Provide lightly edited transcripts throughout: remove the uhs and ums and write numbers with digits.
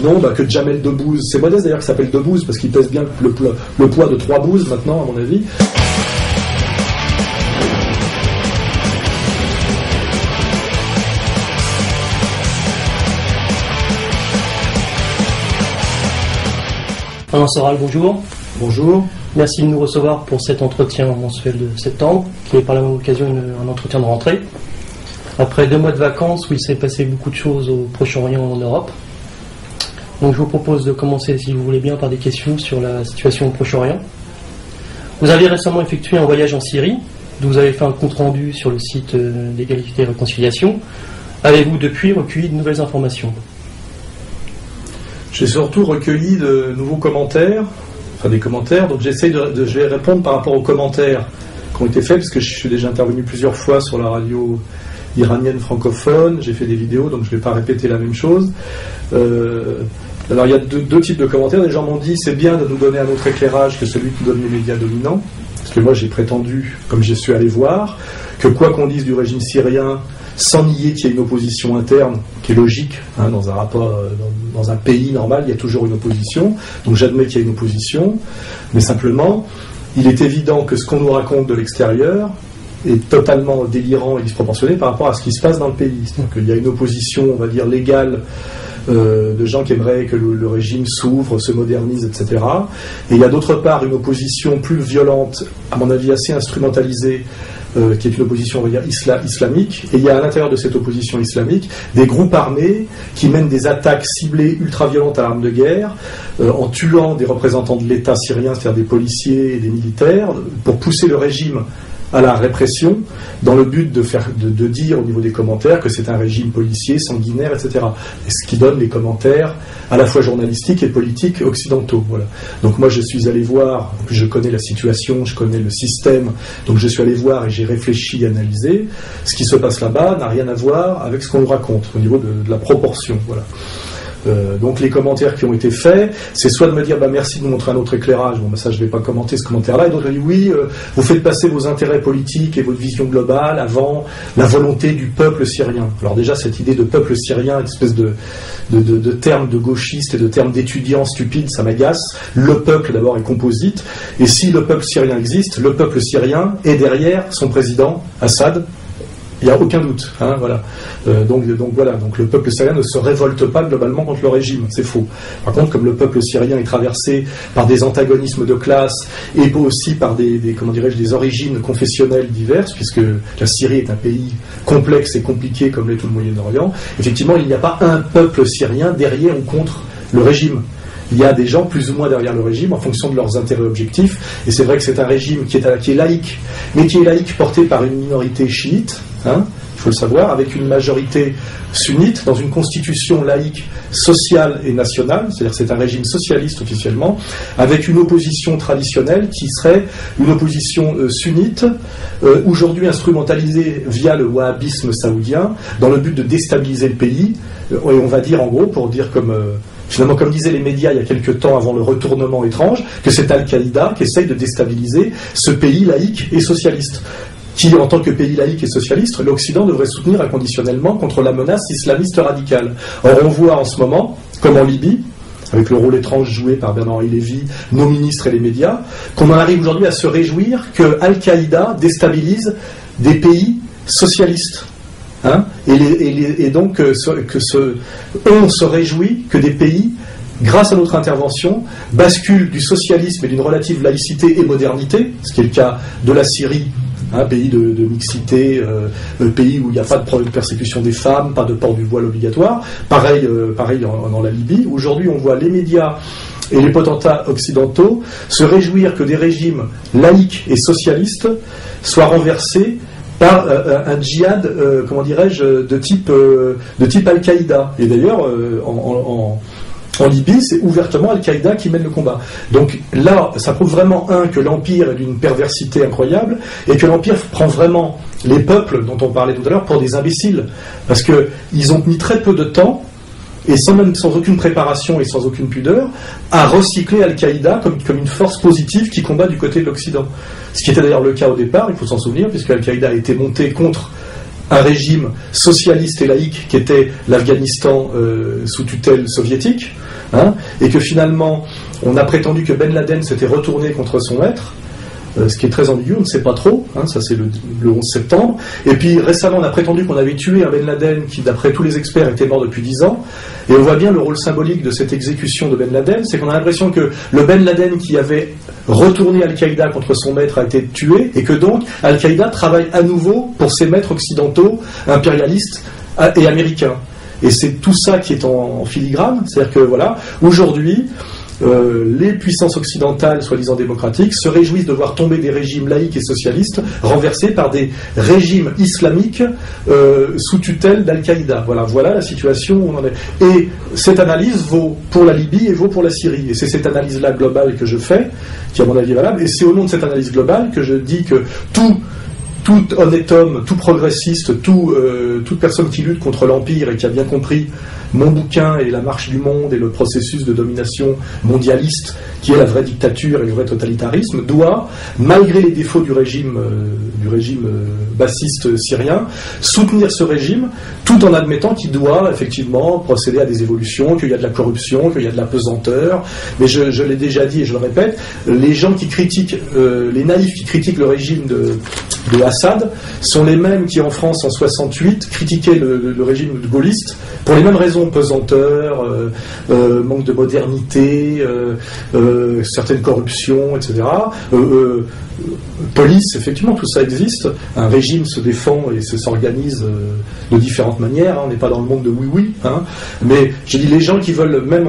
sinon, que Jamel Debbouze, c'est modeste d'ailleurs qu'il s'appelle Debbouze, parce qu'il pèse bien le poids de 3 bouses maintenant, à mon avis. Alain Soral, bonjour. Bonjour. Merci de nous recevoir pour cet entretien mensuel de septembre, qui est par la même occasion un entretien de rentrée. Après 2 mois de vacances où il s'est passé beaucoup de choses au Proche-Orient et en Europe. Donc je vous propose de commencer, si vous voulez bien, par des questions sur la situation au Proche-Orient. Vous avez récemment effectué un voyage en Syrie, d'où vous avez fait un compte-rendu sur le site d'Égalité et Réconciliation. Avez-vous depuis recueilli de nouvelles informations ? J'ai surtout recueilli de nouveaux commentaires, des commentaires, donc je vais répondre par rapport aux commentaires qui ont été faits, parce que je suis déjà intervenu plusieurs fois sur la radio iranienne francophone, j'ai fait des vidéos, donc je ne vais pas répéter la même chose. Alors il y a deux types de commentaires. Les gens m'ont dit c'est bien de nous donner un autre éclairage que celui que nous donnent les médias dominants, parce que moi j'ai prétendu, comme je suis allé voir, que quoi qu'on dise du régime syrien, sans nier qu'il y ait une opposition interne, qui est logique, dans un rapport, dans un pays normal, il y a toujours une opposition, donc j'admets qu'il y a une opposition, mais simplement, il est évident que ce qu'on nous raconte de l'extérieur est totalement délirant et disproportionné par rapport à ce qui se passe dans le pays. C'est-à-dire qu'il y a une opposition, on va dire, légale, de gens qui aimeraient que le régime s'ouvre, se modernise, etc. Et il y a d'autre part une opposition plus violente, à mon avis assez instrumentalisée, qui est une opposition, on va dire, islamique. Et il y a à l'intérieur de cette opposition islamique des groupes armés qui mènent des attaques ciblées ultra-violentes à armes de guerre, en tuant des représentants de l'État syrien, c'est-à-dire des policiers et des militaires, pour pousser le régime à la répression, dans le but de dire au niveau des commentaires que c'est un régime policier, sanguinaire, etc. Et ce qui donne les commentaires à la fois journalistiques et politiques occidentaux. Voilà. Donc moi je suis allé voir, je connais la situation, je connais le système, donc je suis allé voir et j'ai réfléchi, analysé. Ce qui se passe là-bas n'a rien à voir avec ce qu'on nous raconte au niveau de la proportion. Voilà. Donc les commentaires qui ont été faits, c'est soit de me dire merci de nous montrer un autre éclairage, ça je ne vais pas commenter ce commentaire-là, et d'autres disent oui, vous faites passer vos intérêts politiques et votre vision globale avant la volonté du peuple syrien. Alors déjà cette idée de peuple syrien, une espèce de terme de gauchiste et de terme d'étudiant stupide, ça m'agace. Le peuple d'abord est composite, et si le peuple syrien existe, le peuple syrien est derrière son président Assad. Il n'y a aucun doute, voilà. Donc le peuple syrien ne se révolte pas globalement contre le régime, c'est faux. Par contre, comme le peuple syrien est traversé par des antagonismes de classe et aussi par des origines confessionnelles diverses, puisque la Syrie est un pays complexe et compliqué comme l'est tout le Moyen-Orient, effectivement, il n'y a pas un peuple syrien derrière ou contre le régime. Il y a des gens plus ou moins derrière le régime en fonction de leurs intérêts objectifs, et c'est vrai que c'est un régime qui est laïque, mais qui est laïque porté par une minorité chiite, il faut le savoir, avec une majorité sunnite, dans une constitution laïque, sociale et nationale, c'est-à-dire que c'est un régime socialiste officiellement, avec une opposition traditionnelle qui serait une opposition sunnite, aujourd'hui instrumentalisée via le wahhabisme saoudien, dans le but de déstabiliser le pays, et on va dire en gros, pour dire finalement, comme disaient les médias il y a quelques temps avant le retournement étrange, que c'est Al-Qaïda qui essaye de déstabiliser ce pays laïque et socialiste, qui, en tant que pays laïque et socialiste, l'Occident devrait soutenir inconditionnellement contre la menace islamiste radicale. Or, on voit en ce moment, comme en Libye, avec le rôle étrange joué par Bernard-Henri Lévy, nos ministres et les médias, qu'on en arrive aujourd'hui à se réjouir que Al-Qaïda déstabilise des pays socialistes. Et donc, on se réjouit que des pays, grâce à notre intervention, basculent du socialisme et d'une relative laïcité et modernité, ce qui est le cas de la Syrie, pays de mixité, pays où il n'y a pas de persécution des femmes, pas de port du voile obligatoire, pareil dans la Libye. Aujourd'hui, on voit les médias et les potentats occidentaux se réjouir que des régimes laïques et socialistes soient renversés par un djihad, de type Al-Qaïda. Et d'ailleurs, en Libye, c'est ouvertement Al-Qaïda qui mène le combat. Donc là, ça prouve vraiment, que l'Empire est d'une perversité incroyable, et que l'Empire prend vraiment les peuples dont on parlait tout à l'heure pour des imbéciles. Parce qu'ils ont mis très peu de temps, et sans aucune préparation et sans aucune pudeur, à recycler Al-Qaïda comme une force positive qui combat du côté de l'Occident. Ce qui était d'ailleurs le cas au départ, il faut s'en souvenir, puisque Al-Qaïda a été monté contre un régime socialiste et laïque qui était l'Afghanistan sous tutelle soviétique. hein, et que finalement, on a prétendu que Ben Laden s'était retourné contre son maître, ce qui est très ambigu, on ne sait pas trop, hein, ça c'est le 11 septembre. Et puis récemment, on a prétendu qu'on avait tué un Ben Laden qui, d'après tous les experts, était mort depuis 10 ans. Et on voit bien le rôle symbolique de cette exécution de Ben Laden, c'est qu'on a l'impression que le Ben Laden qui avait retourné Al-Qaïda contre son maître a été tué, et que donc Al-Qaïda travaille à nouveau pour ses maîtres occidentaux, impérialistes et américains. Et c'est tout ça qui est en filigrane, c'est-à-dire que voilà, aujourd'hui, les puissances occidentales, soi-disant démocratiques, se réjouissent de voir tomber des régimes laïques et socialistes renversés par des régimes islamiques sous tutelle d'Al-Qaïda. Voilà la situation où on en est. Et cette analyse vaut pour la Libye et vaut pour la Syrie. Et c'est cette analyse-là globale que je fais, qui à mon avis est valable. Et c'est au nom de cette analyse globale que je dis que tout honnête homme, tout progressiste, toute personne qui lutte contre l'Empire et qui a bien compris mon bouquin et la marche du monde et le processus de domination mondialiste qui est la vraie dictature et le vrai totalitarisme, doit, malgré les défauts du régime bassiste syrien, soutenir ce régime tout en admettant qu'il doit effectivement procéder à des évolutions, qu'il y a de la corruption, qu'il y a de la pesanteur. Mais je l'ai déjà dit et je le répète, les gens qui critiquent, les naïfs qui critiquent le régime de Assad sont les mêmes qui en France en 68 critiquaient le régime gaulliste pour les mêmes raisons, pesanteur, manque de modernité, certaines corruptions, etc. Police, effectivement, tout ça existe. Un régime se défend et s'organise de différentes manières. Hein. On n'est pas dans le monde de oui-oui. Hein. Mais je dis les gens qui veulent même...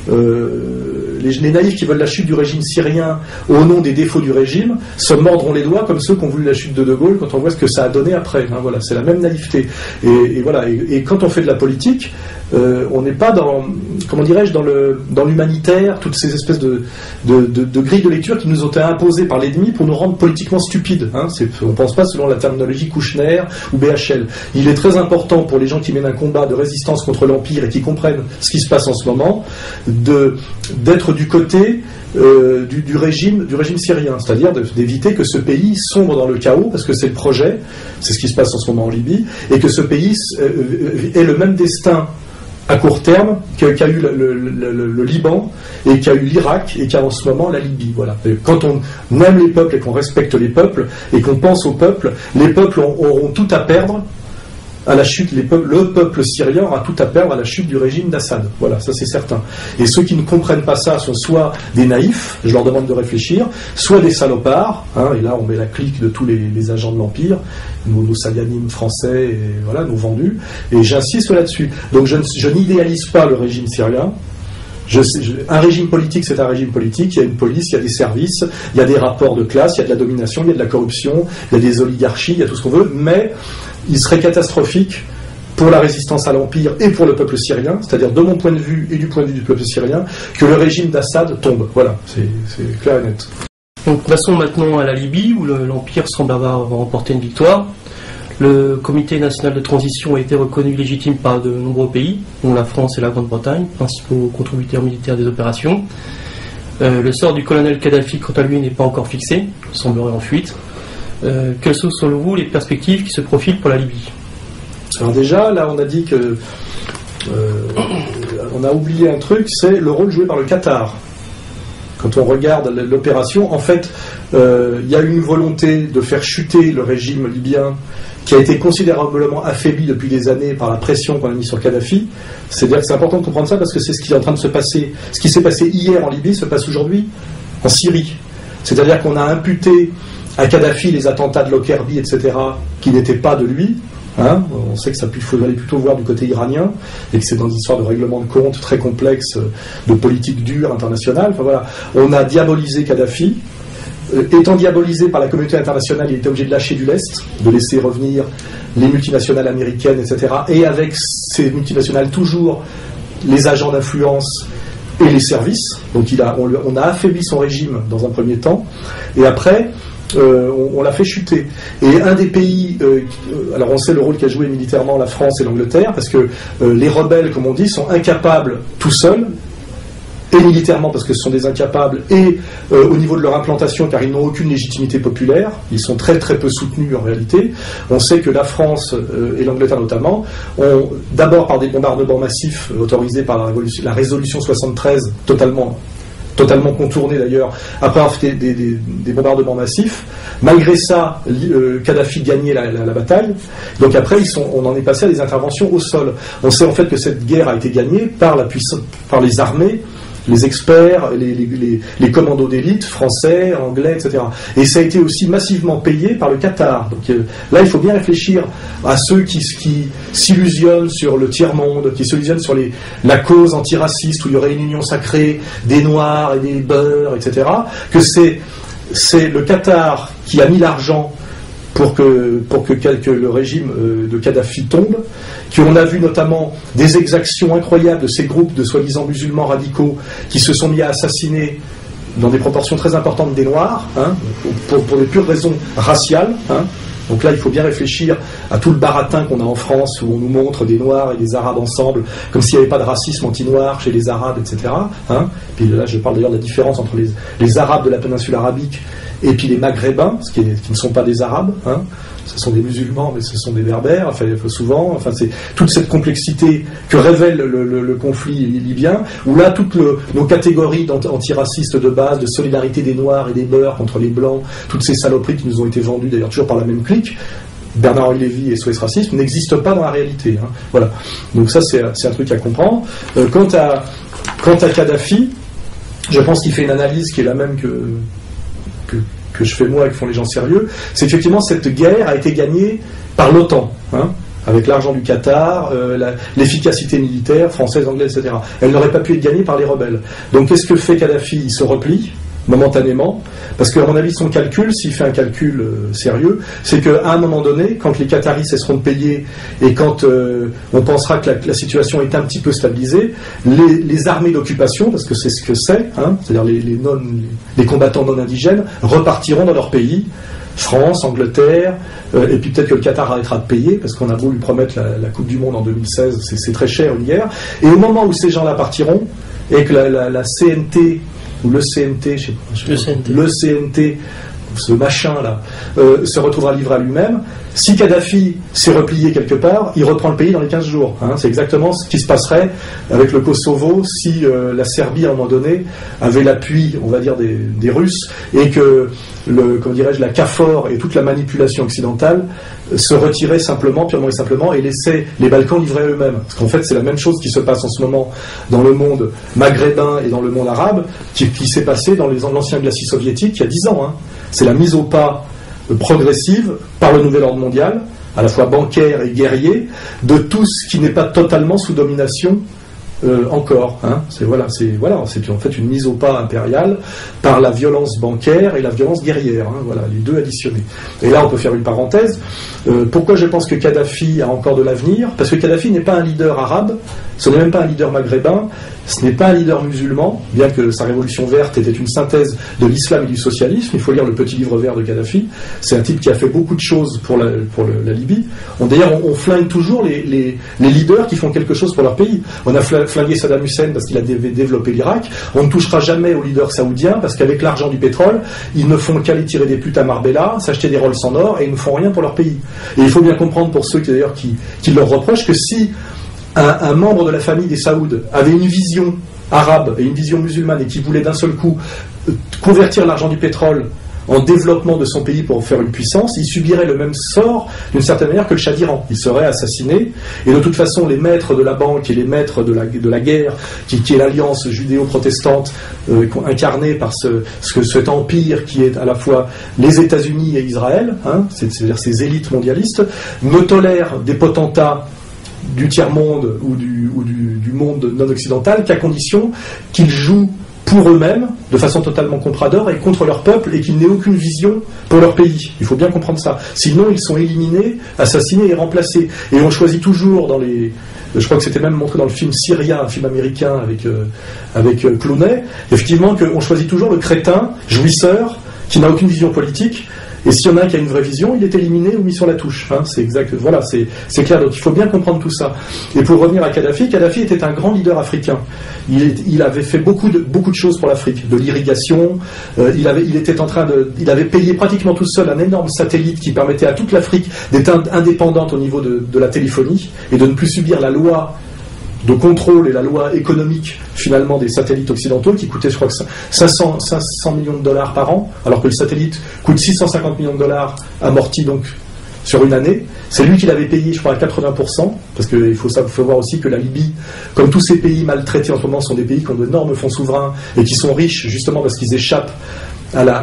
les naïfs qui veulent la chute du régime syrien au nom des défauts du régime se mordront les doigts comme ceux qui ont voulu la chute de De Gaulle quand on voit ce que ça a donné après. Hein, voilà, c'est la même naïveté. Et voilà. Et quand on fait de la politique, on n'est pas dans, comment dirais-je, dans l'humanitaire, toutes ces espèces de grilles de lecture qui nous ont été imposées par l'ennemi pour nous rendre politiquement stupides. Hein. On ne pense pas selon la terminologie Kouchner ou BHL. Il est très important pour les gens qui mènent un combat de résistance contre l'Empire et qui comprennent ce qui se passe en ce moment, d'être du côté du régime syrien, c'est-à-dire d'éviter que ce pays sombre dans le chaos, parce que c'est le projet, c'est ce qui se passe en ce moment en Libye, et que ce pays ait le même destin à court terme qu'a eu le Liban et qu'a eu l'Irak et qu'a en ce moment la Libye. Voilà. Et quand on aime les peuples et qu'on respecte les peuples et qu'on pense aux peuples, les peuples auront tout à perdre à la chute, le peuple syrien aura tout à perdre à la chute du régime d'Assad. Voilà, ça c'est certain. Et ceux qui ne comprennent pas ça sont soit des naïfs, je leur demande de réfléchir, soit des salopards, hein, et là on met la clique de tous les agents de l'Empire, nos Saganimes français, et voilà, nos vendus, et j'insiste là-dessus. Donc je n'idéalise pas le régime syrien. Un régime politique, c'est un régime politique, il y a une police, il y a des services, il y a des rapports de classe, il y a de la domination, il y a de la corruption, il y a des oligarchies, il y a tout ce qu'on veut, mais il serait catastrophique pour la résistance à l'Empire et pour le peuple syrien, c'est-à-dire de mon point de vue et du point de vue du peuple syrien, que le régime d'Assad tombe. Voilà, c'est clair et net. Donc passons maintenant à la Libye, où l'Empire semble avoir remporté une victoire. Le Comité national de transition a été reconnu légitime par de nombreux pays, dont la France et la Grande-Bretagne, principaux contributeurs militaires des opérations. Le sort du colonel Kadhafi, quant à lui, n'est pas encore fixé, il semblerait en fuite. Quelles sont, selon vous, les perspectives qui se profilent pour la Libye ? Alors déjà, là, on a dit que... on a oublié un truc, c'est le rôle joué par le Qatar. Quand on regarde l'opération, en fait, il y a eu une volonté de faire chuter le régime libyen qui a été considérablement affaibli depuis des années par la pression qu'on a mise sur Kadhafi. C'est-à-dire que c'est important de comprendre ça parce que c'est ce qui est en train de se passer. Ce qui s'est passé hier en Libye se passe aujourd'hui en Syrie. C'est-à-dire qu'on a imputé à Kadhafi les attentats de Lockerbie, etc., qui n'étaient pas de lui. Hein, on sait que il faudrait plutôt voir du côté iranien et que c'est dans une histoire de règlement de compte très complexe, de politique dure internationale. Enfin, voilà. On a diabolisé Kadhafi. Étant diabolisé par la communauté internationale, il était obligé de lâcher du lest, de laisser revenir les multinationales américaines, etc. Et avec ces multinationales, toujours les agents d'influence et les services. Donc on a affaibli son régime dans un premier temps. Et après... on l'a fait chuter. Et un des pays, alors on sait le rôle qu'a joué militairement la France et l'Angleterre, parce que les rebelles, comme on dit, sont incapables tout seuls et militairement parce que ce sont des incapables, et au niveau de leur implantation car ils n'ont aucune légitimité populaire, ils sont très très peu soutenus en réalité. On sait que la France et l'Angleterre notamment ont d'abord par des bombardements massifs autorisés par la résolution 73, totalement contourné d'ailleurs, après avoir fait des bombardements massifs. Malgré ça, Kadhafi gagnait la bataille. Donc après, on en est passé à des interventions au sol. On sait en fait que cette guerre a été gagnée par par les armées, les experts, les commandos d'élite, français, anglais, etc. Et ça a été aussi massivement payé par le Qatar. Donc là, il faut bien réfléchir à ceux qui s'illusionnent sur le tiers-monde, qui s'illusionnent sur la cause antiraciste, où il y aurait une union sacrée des Noirs et des Beurs, etc. Que c'est le Qatar qui a mis l'argent pour que le régime de Kadhafi tombe, qu'on a vu notamment des exactions incroyables de ces groupes de soi-disant musulmans radicaux qui se sont mis à assassiner dans des proportions très importantes des Noirs, hein, pour des pures raisons raciales. Hein. Donc là, il faut bien réfléchir à tout le baratin qu'on a en France, où on nous montre des Noirs et des Arabes ensemble, comme s'il n'y avait pas de racisme anti-noir chez les Arabes, etc. Hein. Puis là, je parle d'ailleurs de la différence entre les Arabes de la péninsule arabique et puis les Maghrébins, qui ne sont pas des Arabes. Hein. Ce sont des musulmans, mais ce sont des berbères, enfin, souvent. Enfin, c'est toute cette complexité que révèle le conflit libyen, où là, toutes nos catégories antiracistes de base, de solidarité des Noirs et des Beurs contre les Blancs, toutes ces saloperies qui nous ont été vendues d'ailleurs toujours par la même clique, Bernard-Henri Lévy et SOS Racisme, n'existent pas dans la réalité. Hein. Voilà. Donc ça, c'est un truc à comprendre. Quant à Kadhafi, je pense qu'il fait une analyse qui est la même que je fais moi et que font les gens sérieux, c'est qu'effectivement cette guerre a été gagnée par l'OTAN, hein, avec l'argent du Qatar, l'efficacité militaire française, anglaise, etc. Elle n'aurait pas pu être gagnée par les rebelles. Donc qu'est-ce que fait Kadhafi? Il se replie momentanément, parce qu'à mon avis son calcul, s'il fait un calcul sérieux, c'est qu'à un moment donné, quand les Qataris cesseront de payer et quand on pensera que la situation est un petit peu stabilisée, les armées d'occupation, parce que c'est ce que c'est, hein, c'est-à-dire les combattants non indigènes, repartiront dans leur pays, France, Angleterre, et puis peut-être que le Qatar arrêtera de payer, parce qu'on a beau lui promettre la Coupe du Monde en 2016, c'est très cher une guerre, et au moment où ces gens-là partiront, et que la CNT ou le CNT, le CNT, ce machin-là, se retrouvera livré à lui-même. Si Kadhafi s'est replié quelque part, il reprend le pays dans les 15 jours. Hein. C'est exactement ce qui se passerait avec le Kosovo si la Serbie, à un moment donné, avait l'appui, on va dire, des Russes, et que, la CAFOR et toute la manipulation occidentale se retiraient purement et simplement, et laissaient les Balkans livrés à eux-mêmes. Parce qu'en fait, c'est la même chose qui se passe en ce moment dans le monde maghrébin et dans le monde arabe, qui s'est passé dans l'ancien glacis soviétique il y a 10 ans. Hein. C'est la mise au pas progressive par le nouvel ordre mondial, à la fois bancaire et guerrier, de tout ce qui n'est pas totalement sous domination encore. Hein. C'est en fait une mise au pas impériale par la violence bancaire et la violence guerrière. Hein. Voilà, les deux additionnés. Et là, on peut faire une parenthèse. Pourquoi je pense que Kadhafi a encore de l'avenir? Parce que Kadhafi n'est pas un leader arabe, ce n'est même pas un leader maghrébin, ce n'est pas un leader musulman, bien que sa révolution verte était une synthèse de l'islam et du socialisme. Il faut lire le petit livre vert de Kadhafi. C'est un type qui a fait beaucoup de choses pour la Libye. D'ailleurs, on flingue toujours les leaders qui font quelque chose pour leur pays. On a flingué Saddam Hussein parce qu'il a développé l'Irak. On ne touchera jamais aux leaders saoudiens parce qu'avec l'argent du pétrole, ils ne font qu'aller tirer des putes à Marbella, s'acheter des Rolls en or et ils ne font rien pour leur pays. Et il faut bien comprendre pour ceux qui leur reprochent que si un membre de la famille des Saouds avait une vision arabe et une vision musulmane et qui voulait d'un seul coup convertir l'argent du pétrole en développement de son pays pour faire une puissance, il subirait le même sort d'une certaine manière que le Shah d'Iran. Il serait assassiné, et de toute façon les maîtres de la banque et les maîtres de la guerre, qui est l'alliance judéo-protestante incarnée par cet empire qui est à la fois les États-Unis et Israël, hein, c'est-à-dire ces élites mondialistes, ne tolèrent des potentats du tiers-monde ou du monde non-occidental qu'à condition qu'ils jouent pour eux-mêmes, de façon totalement compradore et contre leur peuple, et qu'ils n'aient aucune vision pour leur pays. Il faut bien comprendre ça. Sinon, ils sont éliminés, assassinés et remplacés. Et on choisit toujours je crois que c'était même montré dans le film Syria, un film américain avec Clooney, effectivement, qu'on choisit toujours le crétin, jouisseur, qui n'a aucune vision politique, Et s'il y en a un qui a une vraie vision, il est éliminé ou mis sur la touche. Hein, c'est exact. Voilà, c'est clair. Donc il faut bien comprendre tout ça. Et pour revenir à Kadhafi, Kadhafi était un grand leader africain. Il avait fait beaucoup de choses pour l'Afrique, de l'irrigation. Il avait payé pratiquement tout seul un énorme satellite qui permettait à toute l'Afrique d'être indépendante au niveau de la téléphonie et de ne plus subir la loi de contrôle et la loi économique finalement des satellites occidentaux qui coûtaient, je crois, que 500 millions de dollars par an, alors que le satellite coûte 650 millions de dollars amortis donc sur une année. C'est lui qui l'avait payé, je crois, à 80%, parce qu'il faut voir aussi que la Libye, comme tous ces pays maltraités en ce moment, sont des pays qui ont d'énormes fonds souverains et qui sont riches justement parce qu'ils échappent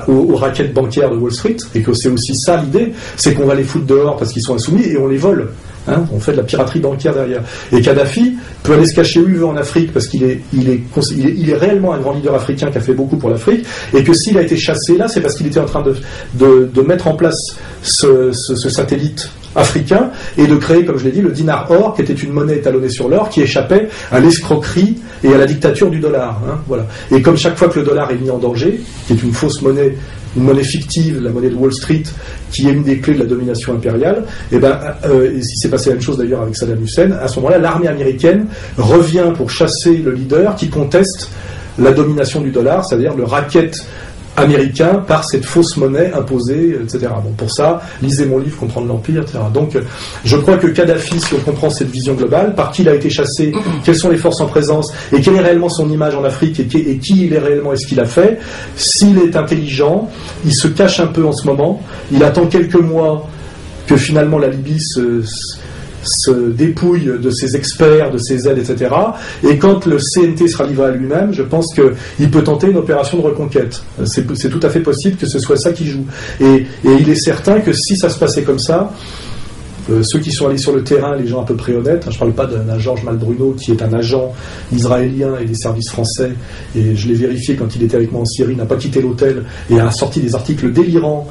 aux raquettes bancaires de Wall Street, et que c'est aussi ça l'idée, c'est qu'on va les foutre dehors parce qu'ils sont insoumis et on les vole. Hein, on fait de la piraterie bancaire derrière. Et Kadhafi peut aller se cacher où il veut en Afrique parce qu'il est réellement un grand leader africain qui a fait beaucoup pour l'Afrique, et que s'il a été chassé là, c'est parce qu'il était en train de mettre en place ce satellite africain et de créer, comme je l'ai dit, le dinar or, qui était une monnaie étalonnée sur l'or, qui échappait à l'escroquerie et à la dictature du dollar. Hein, voilà. Et comme chaque fois que le dollar est mis en danger, qui est une fausse monnaie, une monnaie fictive, la monnaie de Wall Street, qui est une des clés de la domination impériale, et si c'est passé la même chose d'ailleurs avec Saddam Hussein, à ce moment-là, l'armée américaine revient pour chasser le leader qui conteste la domination du dollar, c'est-à-dire le racket américain par cette fausse monnaie imposée, etc. Bon, pour ça, lisez mon livre Comprendre l'Empire, etc. Donc, je crois que Kadhafi, si on comprend cette vision globale, par qui il a été chassé, quelles sont les forces en présence, et quelle est réellement son image en Afrique, et qui il est réellement et ce qu'il a fait, s'il est intelligent, il se cache un peu en ce moment, il attend quelques mois que finalement la Libye se dépouille de ses experts, de ses aides, etc. Et quand le CNT sera livré à lui-même, je pense qu'il peut tenter une opération de reconquête. C'est tout à fait possible que ce soit ça qui joue. Et il est certain que si ça se passait comme ça, ceux qui sont allés sur le terrain, les gens à peu près honnêtes, je ne parle pas d'un Georges Malbruno qui est un agent israélien et des services français, et je l'ai vérifié quand il était avec moi en Syrie, n'a pas quitté l'hôtel et a sorti des articles délirants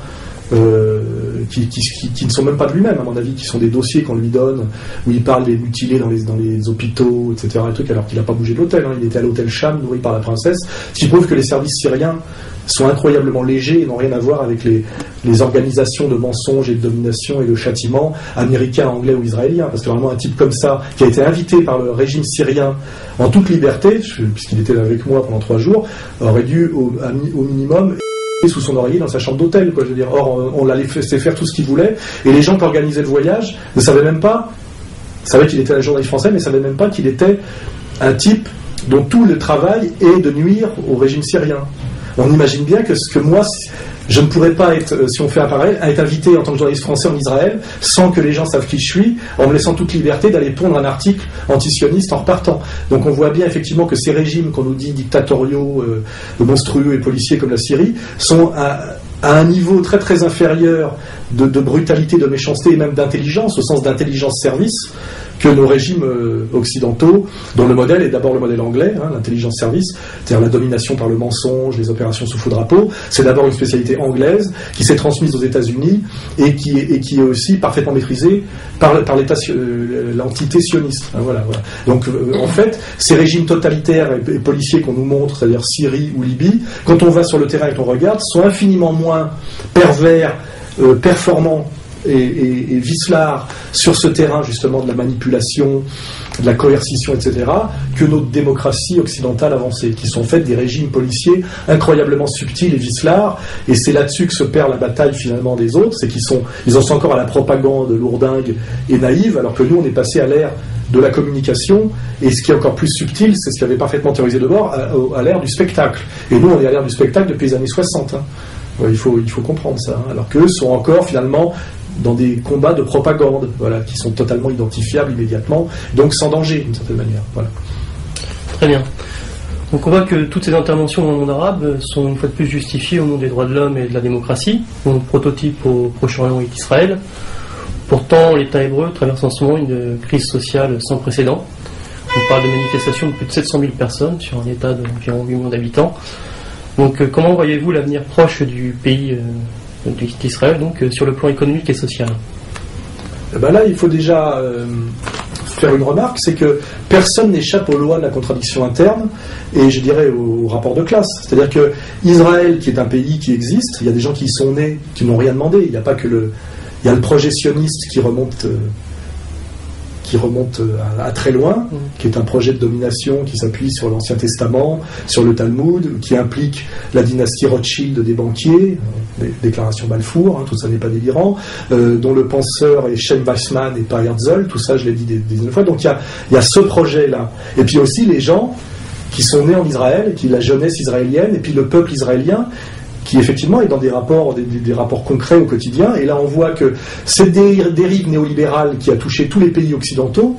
qui ne sont même pas de lui-même, à mon avis, qui sont des dossiers qu'on lui donne, où il parle des mutilés dans les hôpitaux, etc., alors qu'il n'a pas bougé de l'hôtel. Hein. Il était à l'hôtel Cham, nourri par la princesse, ce qui prouve que les services syriens sont incroyablement légers et n'ont rien à voir avec les organisations de mensonges et de domination et de châtiment américains, anglais ou israéliens. Parce que vraiment, un type comme ça, qui a été invité par le régime syrien en toute liberté, puisqu'il était avec moi pendant 3 jours, aurait dû, au minimum, sous son oreiller dans sa chambre d'hôtel, quoi, je veux dire. Or, on l'a laissé faire tout ce qu'il voulait, et les gens qui organisaient le voyage ne savaient même pas, savaient qu'il était un journaliste français, mais ne savaient même pas qu'il était un type dont tout le travail est de nuire au régime syrien. On imagine bien que moi, je ne pourrais pas être, si on fait un parallèle, être invité en tant que journaliste français en Israël sans que les gens savent qui je suis, en me laissant toute liberté d'aller pondre un article antisioniste en repartant. Donc on voit bien effectivement que ces régimes qu'on nous dit dictatoriaux, monstrueux et policiers comme la Syrie, sont à un niveau très très inférieur de brutalité, de méchanceté et même d'intelligence, au sens d'intelligence-service, que nos régimes occidentaux, dont le modèle est d'abord le modèle anglais, hein, l'intelligence-service, c'est-à-dire la domination par le mensonge, les opérations sous faux drapeau, c'est d'abord une spécialité anglaise qui s'est transmise aux États-Unis et qui est aussi parfaitement maîtrisée par l'entité sioniste. Hein, voilà. Donc en fait, ces régimes totalitaires et policiers qu'on nous montre, c'est-à-dire Syrie ou Libye, quand on va sur le terrain et qu'on regarde, sont infiniment moins pervers, performants et vicelard sur ce terrain justement de la manipulation, de la coercition, etc., que notre démocratie occidentale avancée, qui sont faites des régimes policiers incroyablement subtils et vicelards, et c'est là-dessus que se perd la bataille finalement des autres, c'est ils en sont encore à la propagande lourdingue et naïve, alors que nous on est passé à l'ère de la communication, et ce qui est encore plus subtil, c'est ce qui avait parfaitement théorisé Debord, à l'ère du spectacle. Et nous on est à l'ère du spectacle depuis les années 60. Hein. Il faut comprendre ça, hein. Alors qu'eux sont encore finalement dans des combats de propagande, voilà, qui sont totalement identifiables immédiatement, donc sans danger d'une certaine manière. Voilà. Très bien. Donc on voit que toutes ces interventions dans le monde arabe sont une fois de plus justifiées au nom des droits de l'homme et de la démocratie, donc prototype au Proche-Orient et d'Israël. Pourtant, l'État hébreu traverse en ce moment une crise sociale sans précédent. On parle de manifestations de plus de 700 000 personnes sur un État d'environ 8 millions d'habitants. Donc comment voyez-vous l'avenir proche du pays d'Israël, donc sur le plan économique et social? Là, il faut déjà faire une remarque, c'est que personne n'échappe aux lois de la contradiction interne et je dirais au rapport de classe. C'est-à-dire que Israël, qui est un pays qui existe, il y a des gens qui y sont nés, qui n'ont rien demandé. Il n'y a pas que il y a le projet sioniste qui remonte à très loin, qui est un projet de domination qui s'appuie sur l'Ancien Testament, sur le Talmud, qui implique la dynastie Rothschild des banquiers, déclaration Balfour, tout ça n'est pas délirant, dont le penseur est Shem Weizmann et pas Herzl, tout ça je l'ai dit des dizaines de fois. Donc il y a ce projet-là. Et puis aussi les gens qui sont nés en Israël, et puis la jeunesse israélienne, et puis le peuple israélien, qui effectivement est dans des rapports concrets au quotidien. Et là, on voit que cette dérive néolibérale qui a touché tous les pays occidentaux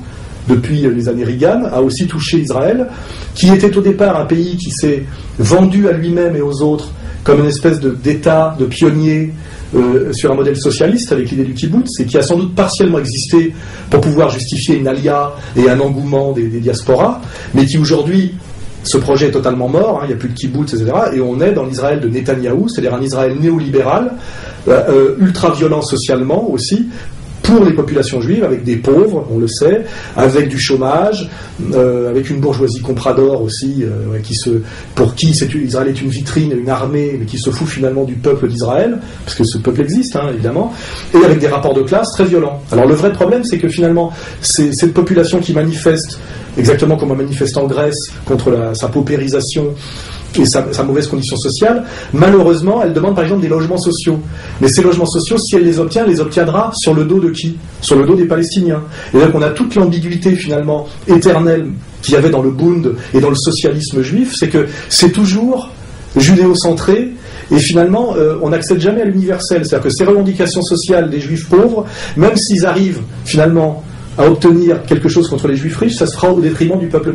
depuis les années Reagan a aussi touché Israël, qui était au départ un pays qui s'est vendu à lui-même et aux autres comme une espèce d'État, de pionnier sur un modèle socialiste avec l'idée du kibbutz, et qui a sans doute partiellement existé pour pouvoir justifier une alia et un engouement des diasporas, mais qui aujourd'hui... Ce projet est totalement mort, il n'y a plus de kibbutz, etc. Et on est dans l'Israël de Netanyahou, c'est-à-dire un Israël néolibéral, ultra-violent socialement aussi, pour les populations juives, avec des pauvres, on le sait, avec du chômage, avec une bourgeoisie comprador aussi, pour qui Israël est une vitrine, une armée, mais qui se fout finalement du peuple d'Israël, parce que ce peuple existe, évidemment, et avec des rapports de classe très violents. Alors le vrai problème, c'est que finalement, c'est cette population qui manifeste, exactement comme on manifeste en Grèce, contre sa paupérisation, et sa mauvaise condition sociale, malheureusement, elle demande par exemple des logements sociaux. Mais ces logements sociaux, si elle les obtient, elle les obtiendra sur le dos de qui ? Sur le dos des Palestiniens. Et donc on a toute l'ambiguïté finalement éternelle qu'il y avait dans le Bund et dans le socialisme juif, c'est que c'est toujours judéo-centré, et finalement on n'accède jamais à l'universel. C'est-à-dire que ces revendications sociales des juifs pauvres, même s'ils arrivent finalement à obtenir quelque chose contre les juifs riches, ça se fera au détriment du peuple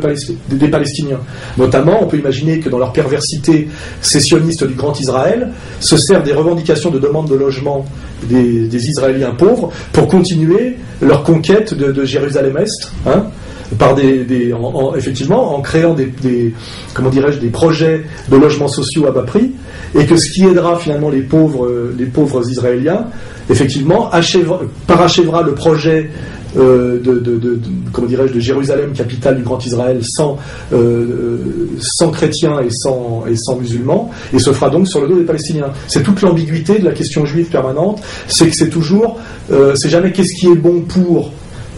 des Palestiniens. Notamment, on peut imaginer que dans leur perversité sécessionniste du Grand Israël, se servent des revendications de demande de logement des Israéliens pauvres pour continuer leur conquête de Jérusalem-Est, par effectivement en créant des projets de logements sociaux à bas prix, et que ce qui aidera finalement les pauvres Israéliens, effectivement, parachèvera le projet de Jérusalem, capitale du Grand Israël, sans chrétiens et sans musulmans, et se fera donc sur le dos des Palestiniens. C'est toute l'ambiguïté de la question juive permanente, c'est que c'est toujours, c'est jamais qu'est-ce qui est bon pour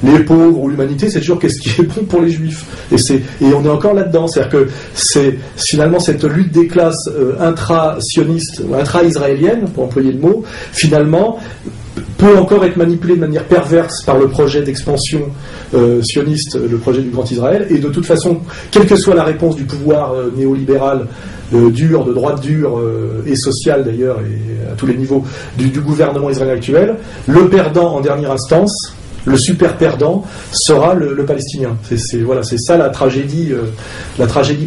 les pauvres ou l'humanité, c'est toujours qu'est-ce qui est bon pour les juifs. Et on est encore là-dedans, c'est-à-dire que c'est finalement cette lutte des classes intra-sionistes ou intra-israélienne, pour employer le mot, finalement peut encore être manipulé de manière perverse par le projet d'expansion sioniste, le projet du Grand Israël, et de toute façon, quelle que soit la réponse du pouvoir néolibéral dur, de droite dure et social d'ailleurs, et à tous les niveaux du gouvernement israélien actuel, le perdant en dernière instance, le super perdant, sera le Palestinien. C'est ça la tragédie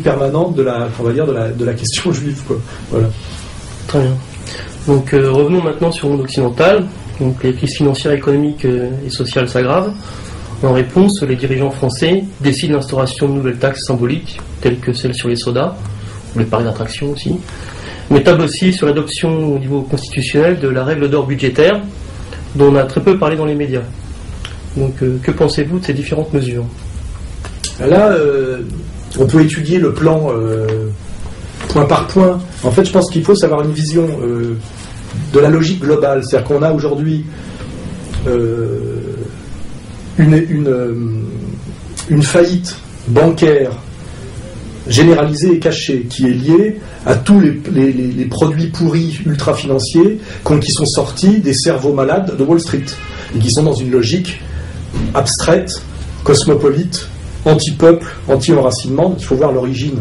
permanente de la question juive, quoi. Voilà. Très bien. Donc revenons maintenant sur le monde occidental. Donc les crises financières, économiques et sociales s'aggravent. En réponse, les dirigeants français décident l'instauration de nouvelles taxes symboliques, telles que celles sur les sodas, ou les paris d'attraction aussi, mais tablent aussi sur l'adoption au niveau constitutionnel de la règle d'or budgétaire, dont on a très peu parlé dans les médias. Donc que pensez-vous de ces différentes mesures ? Là, on peut étudier le plan point par point. En fait, je pense qu'il faut savoir une vision de la logique globale. C'est-à-dire qu'on a aujourd'hui une faillite bancaire généralisée et cachée qui est liée à tous les produits pourris ultra-financiers qui sont sortis des cerveaux malades de Wall Street et qui sont dans une logique abstraite, cosmopolite, anti-peuple, anti-enracinement. Il faut voir l'origine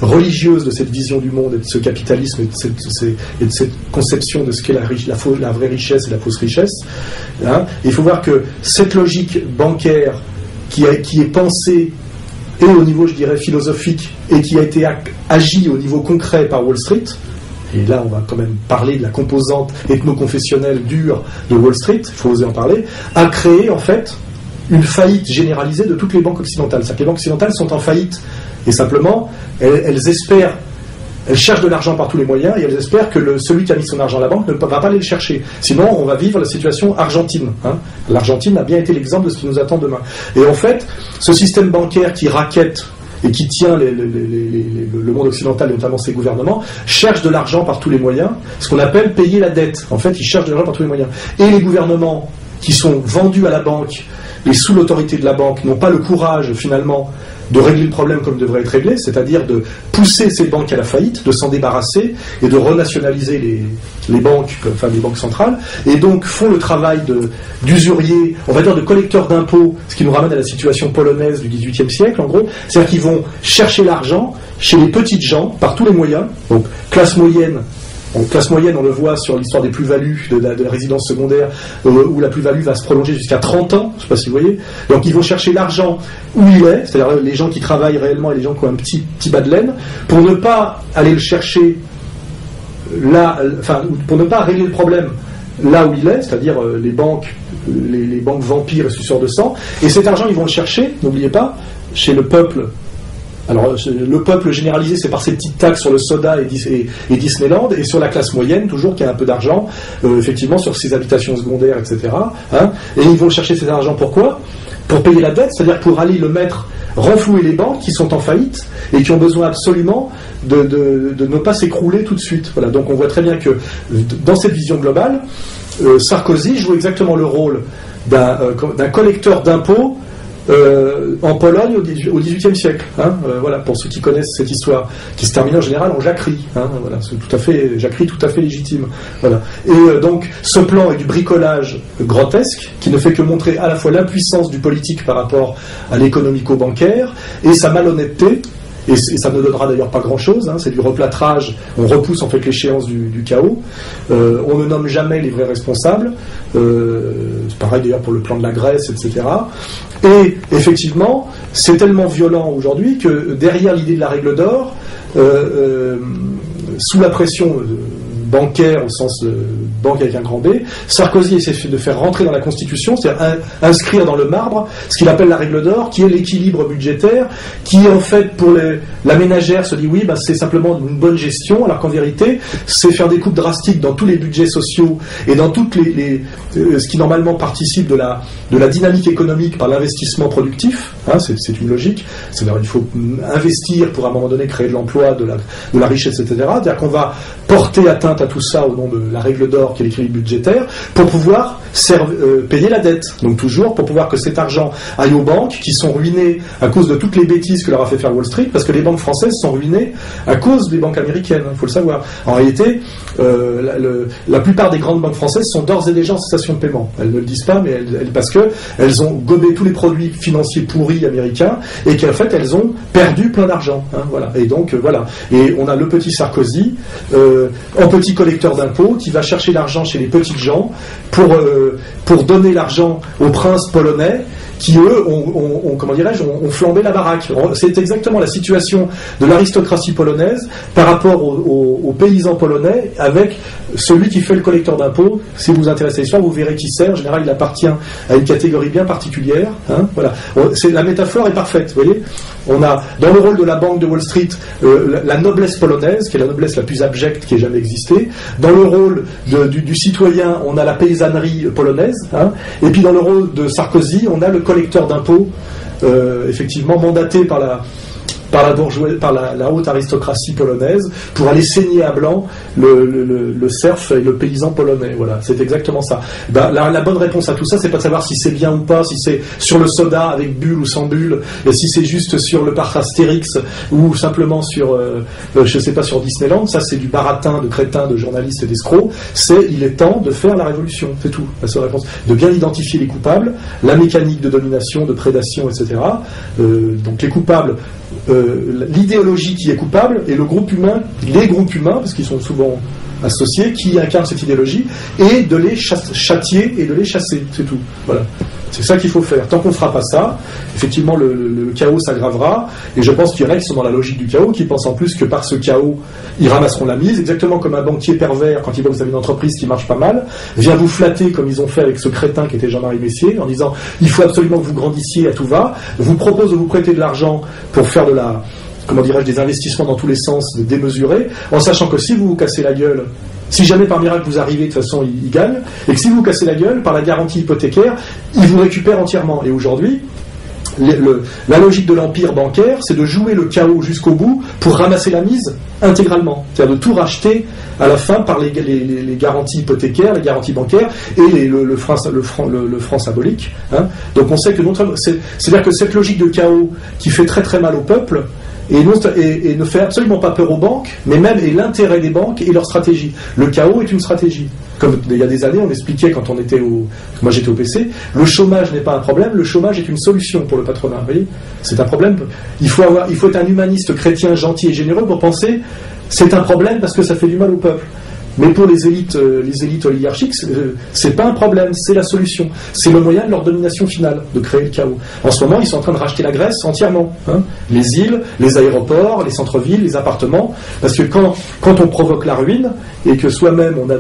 religieuse de cette vision du monde et de ce capitalisme et de cette conception de ce qu'est la vraie richesse et la fausse richesse. Et il faut voir que cette logique bancaire qui est pensée et au niveau, je dirais, philosophique, et qui a été agie au niveau concret par Wall Street, et là on va quand même parler de la composante ethno-confessionnelle dure de Wall Street, il faut oser en parler, a créé en fait une faillite généralisée de toutes les banques occidentales. C'est-à-dire que les banques occidentales sont en faillite, et simplement elles espèrent elles cherchent de l'argent par tous les moyens et elles espèrent que celui qui a mis son argent à la banque ne va pas aller le chercher. Sinon, on va vivre la situation argentine. L'Argentine a bien été l'exemple de ce qui nous attend demain. Et en fait, ce système bancaire qui raquette et qui tient le monde occidental, et notamment ses gouvernements, cherche de l'argent par tous les moyens, ce qu'on appelle payer la dette. En fait, ils cherchent de l'argent par tous les moyens. Et les gouvernements qui sont vendus à la banque et sous l'autorité de la banque n'ont pas le courage, finalement, de régler le problème comme il devrait être réglé, c'est-à-dire de pousser ces banques à la faillite, de s'en débarrasser et de renationaliser les banques, enfin les banques centrales, et donc font le travail d'usuriers, on va dire de collecteurs d'impôts, ce qui nous ramène à la situation polonaise du XVIIIe siècle, en gros, c'est-à-dire qu'ils vont chercher l'argent chez les petites gens, par tous les moyens, donc classe moyenne. En classe moyenne, on le voit sur l'histoire des plus-values de la résidence secondaire, où la plus-value va se prolonger jusqu'à 30 ans, je ne sais pas si vous voyez. Donc ils vont chercher l'argent où il est, c'est-à-dire les gens qui travaillent réellement et les gens qui ont un petit bas de laine, pour ne pas aller le chercher là, enfin, pour ne pas régler le problème là où il est, c'est-à-dire les banques vampires et suceurs de sang. Et cet argent, ils vont le chercher, n'oubliez pas, chez le peuple. Alors, le peuple généralisé, c'est par ces petites taxes sur le soda et Disneyland, et sur la classe moyenne, toujours, qui a un peu d'argent, effectivement, sur ses habitations secondaires, etc. Et ils vont chercher cet argent, pourquoi ? Pour payer la dette, c'est-à-dire pour aller le mettre, renflouer les banques qui sont en faillite, et qui ont besoin absolument de ne pas s'écrouler tout de suite. Voilà. Donc on voit très bien que, dans cette vision globale, Sarkozy joue exactement le rôle d'un collecteur d'impôts, en Pologne au XVIIIe siècle, voilà, pour ceux qui connaissent cette histoire, qui se termine en général en jacquerie, voilà, c'est jacquerie tout à fait légitime, voilà. Et donc ce plan est du bricolage grotesque qui ne fait que montrer à la fois l'impuissance du politique par rapport à l'économico-bancaire et sa malhonnêteté. Et ça ne donnera d'ailleurs pas grand-chose, c'est du replâtrage, on repousse en fait l'échéance du chaos, on ne nomme jamais les vrais responsables, c'est pareil d'ailleurs pour le plan de la Grèce, etc. Et effectivement, c'est tellement violent aujourd'hui que derrière l'idée de la règle d'or, sous la pression bancaire au sens de banque avec un grand B, Sarkozy essaie de faire rentrer dans la Constitution, c'est-à-dire inscrire dans le marbre ce qu'il appelle la règle d'or, qui est l'équilibre budgétaire, qui en fait pour la ménagère se dit oui, c'est simplement une bonne gestion, alors qu'en vérité c'est faire des coupes drastiques dans tous les budgets sociaux et dans toutes ce qui normalement participe de la dynamique économique par l'investissement productif, c'est une logique, c'est-à-dire il faut investir pour à un moment donné créer de l'emploi, de la richesse, etc. C'est-à-dire qu'on va porter atteinte à tout ça au nom de la règle d'or qui est l'équilibre budgétaire pour pouvoir payer la dette. Donc toujours pour pouvoir que cet argent aille aux banques qui sont ruinées à cause de toutes les bêtises que leur a fait faire Wall Street, parce que les banques françaises sont ruinées à cause des banques américaines, il faut le savoir. En réalité, la plupart des grandes banques françaises sont d'ores et déjà en cessation de paiement. Elles ne le disent pas, mais parce qu'elles ont gobé tous les produits financiers pourris américains et qu'en fait elles ont perdu plein d'argent. Voilà. Et donc voilà. Et on a le petit Sarkozy, en petit collecteur d'impôts, qui va chercher l'argent chez les petites gens pour donner l'argent aux princes polonais qui, eux, ont flambé la baraque. C'est exactement la situation de l'aristocratie polonaise par rapport aux paysans polonais avec celui qui fait le collecteur d'impôts. Si vous vous intéressez à l'histoire, vous verrez qui c'est. En général, il appartient à une catégorie bien particulière. Voilà. La métaphore est parfaite, vous voyez. On a, dans le rôle de la banque de Wall Street, la noblesse polonaise, qui est la noblesse la plus abjecte qui ait jamais existé. Dans le rôle du citoyen, on a la paysannerie polonaise. Et puis dans le rôle de Sarkozy, on a le collecteur d'impôts, effectivement mandaté par la haute aristocratie polonaise pour aller saigner à blanc le serf et le paysan polonais. Voilà, c'est exactement ça. La bonne réponse à tout ça, c'est pas de savoir si c'est bien ou pas, si c'est sur le soda avec bulle ou sans bulle, et si c'est juste sur le parc Astérix ou simplement sur, je sais pas, sur Disneyland. Ça, c'est du baratin, de crétin, de journalistes et d'escrocs. Il est temps de faire la révolution, c'est tout. La seule réponse, de bien identifier les coupables, la mécanique de domination, de prédation, etc. Donc les coupables. L'idéologie qui est coupable et les groupes humains, parce qu'ils sont souvent associés, qui incarnent cette idéologie, et de les châtier et de les chasser, c'est tout. Voilà. C'est ça qu'il faut faire. Tant qu'on ne fera pas ça, effectivement, le chaos s'aggravera, et je pense qu'il y en a qui sont dans la logique du chaos, qui pensent en plus que par ce chaos, ils ramasseront la mise, exactement comme un banquier pervers, quand il voit que vous avez une entreprise qui marche pas mal, vient vous flatter, comme ils ont fait avec ce crétin qui était Jean-Marie Messier, en disant « il faut absolument que vous grandissiez à tout va », vous propose de vous prêter de l'argent pour faire comment dirais-je, des investissements dans tous les sens démesurés, en sachant que si vous vous cassez la gueule, si jamais par miracle vous arrivez, de toute façon il gagne, et que si vous vous cassez la gueule, par la garantie hypothécaire, il vous récupère entièrement. Et aujourd'hui, la logique de l'empire bancaire, c'est de jouer le chaos jusqu'au bout pour ramasser la mise intégralement. C'est-à-dire de tout racheter à la fin par les garanties hypothécaires, les garanties bancaires et le franc symbolique. Hein. Donc on sait que c'est-à-dire que cette logique de chaos qui fait très très mal au peuple et ne fait absolument pas peur aux banques, mais même est l'intérêt des banques et leur stratégie. Le chaos est une stratégie. Comme il y a des années, on expliquait quand on était moi j'étais au PC, le chômage n'est pas un problème, le chômage est une solution pour le patronat. Vous voyez, c'est un problème. Il faut être un humaniste chrétien gentil et généreux pour penser c'est un problème parce que ça fait du mal au peuple. Mais pour les élites oligarchiques, c'est pas un problème, c'est la solution. C'est le moyen de leur domination finale, de créer le chaos. En ce moment, ils sont en train de racheter la Grèce entièrement. Hein. Les îles, les aéroports, les centres-villes, les appartements. Parce que quand on provoque la ruine, et que soi-même on a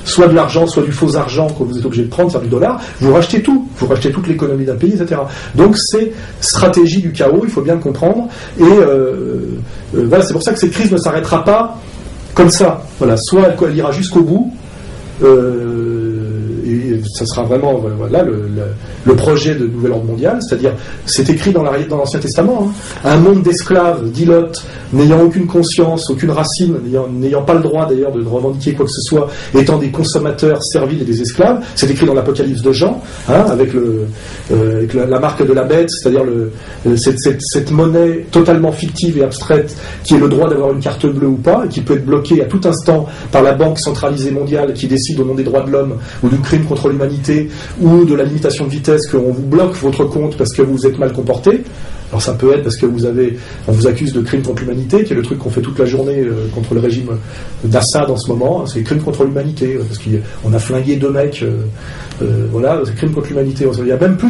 soit de l'argent, soit du faux argent que vous êtes obligé de prendre, c'est-à-dire du dollar, vous rachetez tout. Vous rachetez toute l'économie d'un pays, etc. Donc c'est stratégie du chaos, il faut bien le comprendre. Et voilà, c'est pour ça que cette crise ne s'arrêtera pas comme ça, voilà, soit elle ira jusqu'au bout, et ça sera vraiment voilà, le projet de nouvel ordre mondial, c'est-à-dire, c'est écrit dans l'Ancien Testament, hein, un monde d'esclaves, d'ilotes, n'ayant aucune conscience, aucune racine, n'ayant pas le droit d'ailleurs de revendiquer quoi que ce soit, étant des consommateurs serviles et des esclaves, c'est écrit dans l'Apocalypse de Jean, hein, avec la marque de la bête, c'est-à-dire cette monnaie totalement fictive et abstraite qui est le droit d'avoir une carte bleue ou pas, et qui peut être bloquée à tout instant par la banque centralisée mondiale qui décide au nom des droits de l'homme ou du crime contre l'humanité ou de la limitation de vitesse, qu'on vous bloque votre compte parce que vous êtes mal comporté. Alors ça peut être parce que on vous accuse de crime contre l'humanité, qui est le truc qu'on fait toute la journée contre le régime d'Assad en ce moment. C'est crime contre l'humanité, parce qu'on a flingué 2 mecs. Voilà, c'est crime contre l'humanité. Il y a même plus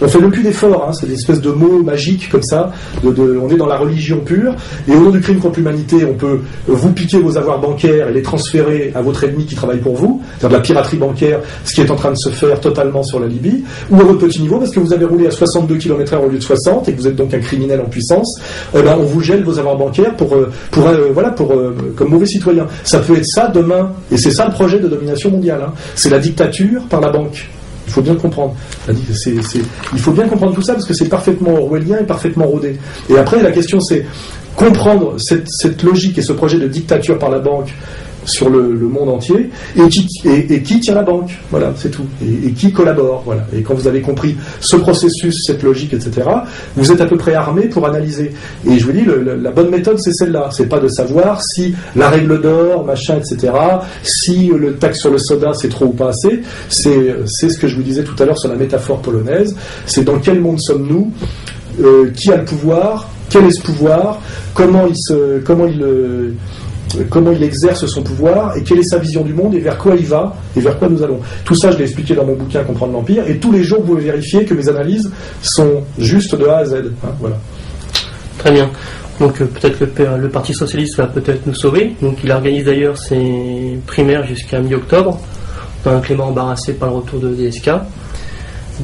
on fait même plus d'efforts. Hein, c'est des espèces de mots magiques comme ça. On est dans la religion pure. Et au nom du crime contre l'humanité, on peut vous piquer vos avoirs bancaires et les transférer à votre ennemi qui travaille pour vous. C'est-à-dire de la piraterie bancaire, ce qui est en train de se faire totalement sur la Libye, ou à votre petit niveau parce que vous avez roulé à 62 km/h au lieu de 60 et que vous êtes donc un criminel en puissance. On vous gèle vos avoirs bancaires comme mauvais citoyen. Ça peut être ça demain, et c'est ça le projet de domination mondiale. Hein. C'est la dictature par la banque. Il faut bien le comprendre. Il faut bien comprendre tout ça parce que c'est parfaitement orwellien et parfaitement rodé. Et après, la question c'est comprendre cette logique et ce projet de dictature par la banque sur le monde entier, et qui tient la banque, voilà, c'est tout, et qui collabore, voilà. Et quand vous avez compris ce processus, cette logique, etc., vous êtes à peu près armé pour analyser. Et je vous dis, la bonne méthode, c'est celle-là. C'est pas de savoir si la règle d'or, machin, etc., si le taxe sur le soda, c'est trop ou pas assez. C'est ce que je vous disais tout à l'heure sur la métaphore polonaise. C'est dans quel monde sommes-nous, qui a le pouvoir, quel est ce pouvoir, comment il exerce son pouvoir et quelle est sa vision du monde et vers quoi il va et vers quoi nous allons. Tout ça, je l'ai expliqué dans mon bouquin Comprendre l'Empire, et tous les jours, vous pouvez vérifier que mes analyses sont justes de A à Z. Hein, voilà. Très bien. Donc peut-être le Parti Socialiste va peut-être nous sauver. Donc il organise d'ailleurs ses primaires jusqu'à mi-octobre. Un Clément embarrassé par le retour de DSK.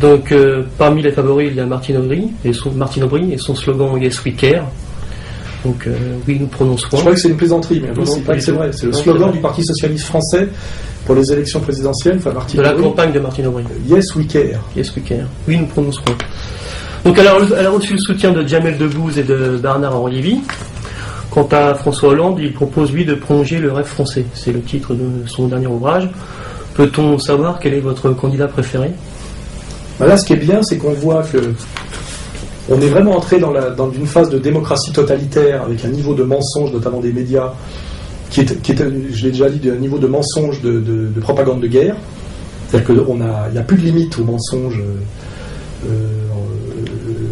Donc parmi les favoris, il y a Martine Aubry et son slogan Yes We Care. Donc oui, nous prenons soin. Je crois que c'est une plaisanterie, mais c'est vrai. C'est le slogan du Parti Socialiste français pour les élections présidentielles. Enfin, de la campagne de Martine Aubry. Yes We Care. Yes We Care. Oui, nous prenons soin. Donc elle a reçu le soutien de Jamel Debbouze et de Bernard-Henri Lévy. Quant à François Hollande, il propose lui de prolonger le rêve français. C'est le titre de son dernier ouvrage. Peut-on savoir quel est votre candidat préféré ? Là, ce qui est bien, c'est qu'on voit que on est vraiment entré dans une phase de démocratie totalitaire avec un niveau de mensonge, notamment des médias, qui est je l'ai déjà dit, un niveau de mensonge, de propagande de guerre. C'est-à-dire qu'il n'y a plus de limite au mensonge